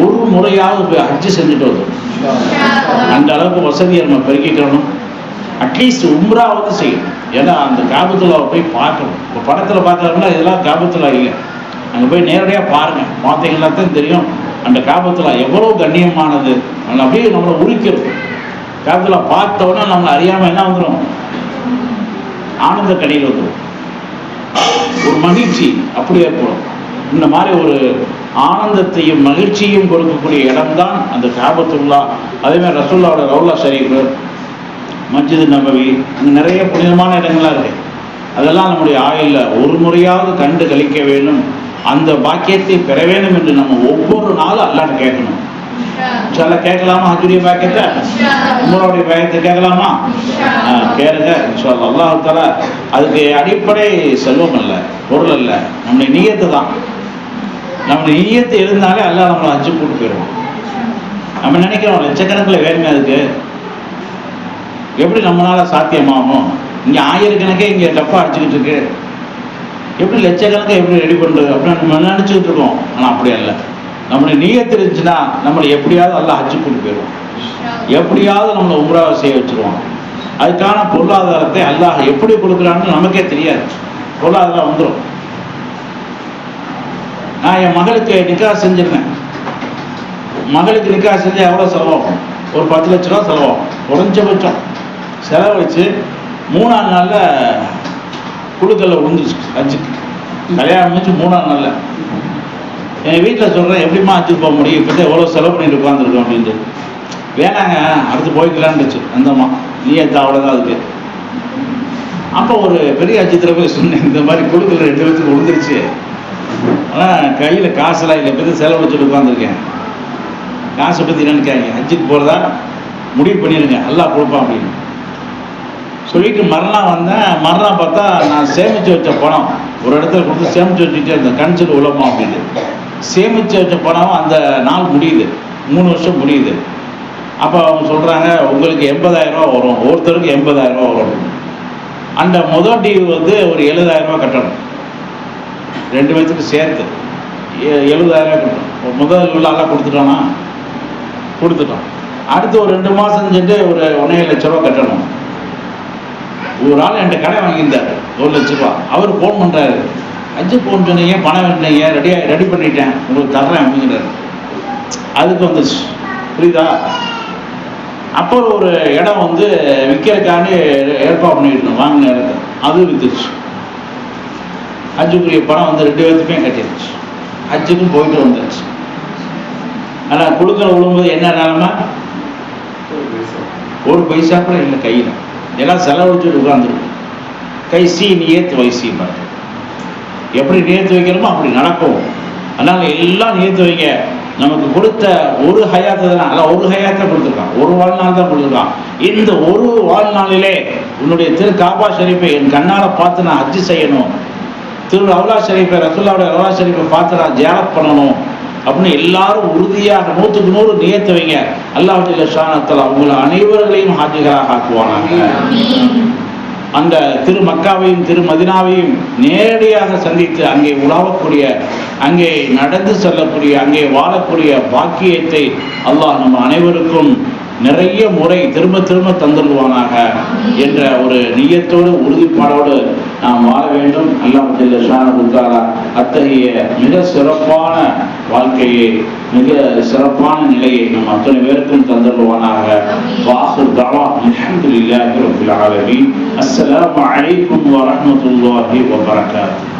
ஒரு முறையாவது போய் ஹஜ்ஜு செஞ்சுட்டு வந்தோம். அந்த அளவுக்கு வசதியை நம்ம பெருக்கிக்கணும். அட்லீஸ்ட் உம்ராவது செய்யணும். ஏன்னா அந்த காபத்துல்லாவை போய் பார்க்கணும். இப்போ படத்தில் பார்க்குறோம்னா இதெல்லாம் காபத்துல்லா இல்லை. அங்கே போய் நேரடியாக பாருங்கள், பார்த்தீங்கன்னா தான் தெரியும் அந்த காபத்துல்லா எவ்வளோ கண்ணியமானது. அப்படியே நம்மளை உரிக்கிறது. காபத்துல்லா பார்த்தோன்னா நம்மளை அறியாமல் என்ன வந்துடும்? ஆனந்த கடையில் வந்துடும். ஒரு மகிழ்ச்சி அப்படி ஏற்படும். இந்த மாதிரி ஒரு ஆனந்தத்தையும் மகிழ்ச்சியும் கொடுக்கக்கூடிய இடம்தான் அந்த காபத்துல்லா. அதே மாதிரி ரசூலுல்லாஹோட ரவுலா ஷரீஃப், மஸ்ஜித் நபவி, அங்கே நிறைய புனிதமான இடங்கள்லாம் இருக்கு. அதெல்லாம் நம்முடைய ஆயுளில் ஒரு முறையாவது கண்டு கழிக்க வேண்டும். அந்த பாக்கியத்தை பெற வேண்டும் என்று நம்ம ஒவ்வொரு நாளும் அல்லாஹ்ட்ட கேட்கணும். இன்ஷால்லா கேட்கலாமா? ஹஜ்ஜுடைய பாக்கியத்தை, உம்ராவுடைய பாக்கியத்தை கேட்கலாமா? கேளுங்க இன்ஷால்லா. அல்லாஹ் தஆலா அதுக்கு அடிப்படை செல்வம் அல்ல, பொருள் அல்ல, நம்முடைய நியத்து தான். நம்முடைய நியத்து இருந்தாலே அல்லாஹ் நம்மளை ஹஜ்ஜு கூட்டு போயிடுவோம். நம்ம நினைக்கிறோம் லட்சக்கணக்கில் வேணுமே, அதுக்கு எப்படி நம்மளால சாத்தியமாகும்? இங்கே ஆயிரக்கணக்கே இங்கே டப்பா அடிச்சுக்கிட்டு இருக்கு, எப்படி லட்சக்கணக்கை எப்படி ரெடி பண்ணுறது அப்படின்னு நம்ம நினச்சிக்கிட்டு இருக்கோம். ஆனால் அப்படி அல்ல. நம்மளுடைய நியத்து இருந்துச்சுன்னா நம்மளை எப்படியாவது அல்லாஹ் ஹஜ்ஜு கூட்டு போயிடுவோம், எப்படியாவது நம்மளை உம்ராவை செய்ய வச்சுருவோம். அதுக்கான பொருளாதாரத்தை அல்லாஹ் எப்படி கொடுக்குறான்னு நமக்கே தெரியாது, பொருளாதாரம் வந்துடும். நான் என் மகளுக்கு நிக்கா செஞ்சிருந்தேன். மகளுக்கு நிக்கா செஞ்சால் எவ்வளோ செலவாகும்? ஒரு 10 லட்ச ரூபா செலவாகும் குறைஞ்சபட்சம். செலவழித்து 3ஆம் நாளில் குழுக்களில் விழுந்துச்சு ஹஜ்ஜுக்கு. கல்யாணம் முடிச்சு 3ஆம் நாளில் என் வீட்டில் சொல்கிறேன், எப்படிமா ஹஜ்ஜுக்கு போக முடியும், இப்போ தான் எவ்வளோ செலவு பண்ணிட்டு உட்காந்துருக்கோம் அப்படின்ட்டு. வேணாங்க, அடுத்து போய்க்கலான்னுச்சு அந்தம்மா. நீயத்து அவ்வளோதான் அதுக்கு. அப்போ ஒரு பெரிய ஹஜ்ஜத்தில் போய் சொன்னேன், இந்த மாதிரி குழுக்கள் 2 பேருக்கு விழுந்துருச்சு, ஆனால் கையில் காசெல்லாம் இல்லை, இப்போ செலவு வச்சுட்டு உட்காந்துருக்கேன். காசை பற்றி நினைக்காங்க, ஹஜ்ஜுக்கு போகிறதா முடிவு பண்ணிடுங்க, அல்லாஹ் கொடுப்பான் அப்படின்னு சொல்லிட்டு மறுநாள் வந்தேன். மறுநாள் பார்த்தா நான் சேமித்து வச்ச பணம் ஒரு இடத்துல கொடுத்து சேமித்து வச்சுட்டு இருந்தேன், கணிச்சில் உழப்போம் அப்படின்னு. சேமித்து வச்ச பணம் அந்த நாள் முடியுது, 3 வருஷம் முடியுது. அப்போ அவங்க சொல்கிறாங்க, உங்களுக்கு 80,000 ரூபா வரும், ஒருத்தருக்கு 80,000 ரூபா வரும். அந்த முதல் டியூ வந்து ஒரு 70,000 ரூபா கட்டணும், 2 பேத்துக்கு சேர்த்து 70,000 ரூபா கட்டணும். முதல் உள்ள எல்லாம் கொடுத்துட்டோன்னா கொடுத்துட்டோம். அடுத்து ஒரு 2 மாதம் செஞ்சுட்டு ஒரு 1,5 லட்ச ரூபா கட்டணும். ஒரு ஆள் என்கிட்ட கடை வாங்கியிருந்தார் 1 லட்ச ரூபா. அவர் ஃபோன் பண்ணுறாரு, ஹஜ்ஜு ஃபோன் சொன்னீங்க, பணம் வேணுனீங்க, ரெடி பண்ணிட்டேன், உங்களுக்கு தர்றேன் அப்படிங்கிறாரு. அதுக்கு வந்துச்சு, புரியுதா? அப்போ ஒரு இடம் வந்து விற்கிறதுக்காண்டி ஏற்பாடு பண்ணிட்டு வாங்கின இடத்த, அது விற்றுச்சு. ஹஜ்ஜுக்குரிய பணம் வந்து 2 பேர்த்துக்குமே கட்டிடுச்சு, ஹஜ்ஜுக்கும் போயிட்டு வந்துடுச்சு. ஆனால் குழுக்கள் விழும்போது என்ன நிலமை? ஒரு பைசா கூட இல்லை கையில், எல்லாம் செலவழிச்சுட்டு உட்காந்துருக்கு. கை சி நியத்து வைசி பார்த்து எப்படி நியத்து வைக்கிறோமோ அப்படி நடக்கும். அதனால் எல்லாம் நியத்து வைங்க. நமக்கு கொடுத்த ஒரு ஹயாத்தை தான், அதான் ஒரு ஹயாத்தை கொடுத்துருக்கான், ஒரு வாழ்நாள் தான் கொடுத்துருக்கான். இந்த ஒரு வாழ்நாளிலே உன்னுடைய திரு காபா ஷரீஃபை என் கண்ணால் பார்த்து நான் ஹஜ்ஜு செய்யணும், திரு ரவுலா ஷரீஃபை ரசூலுல்லாஹ்வுடைய ரவுலா ஷரீஃபை பார்த்து நான் ஜியாரத் பண்ணணும் அப்படின்னு எல்லாரும் உறுதியாக 100க்கு 100 நியத்து வைங்க. அல்லாஹ் ஜல்ல ஷானஹு உங்களை அனைவர்களையும் ஹாஜிகளாக ஆக்குவானாங்க. அந்த திரு மக்காவையும் திரு மதினாவையும் நேரடியாக சந்தித்து அங்கே உலாவக்கூடிய, அங்கே நடந்து செல்லக்கூடிய, அங்கே வாழக்கூடிய பாக்கியத்தை அல்லாஹ் நம்ம அனைவருக்கும் நிறைய முறை திரும்ப திரும்ப தந்துடுவானாக என்ற ஒரு நியத்தோடு உறுதிப்பாடோடு நாம் வாழ வேண்டும். அல்லாஹ் ஜல்ல ஷானஹு தஆலா அத்தகைய மிக சிறப்பான வாழ்க்கையை, மிக சிறப்பான நிலையை நம் அத்தனை பேருக்கும் தந்துடுவானாக. வாஹிர் தஅவா அல்ஹம்துலில்லாஹி ரப்பில் ஆலமீன். அஸ்ஸலாமு அலைக்கும் வரஹ்மத்துல்லாஹி வபரகாத்துஹு.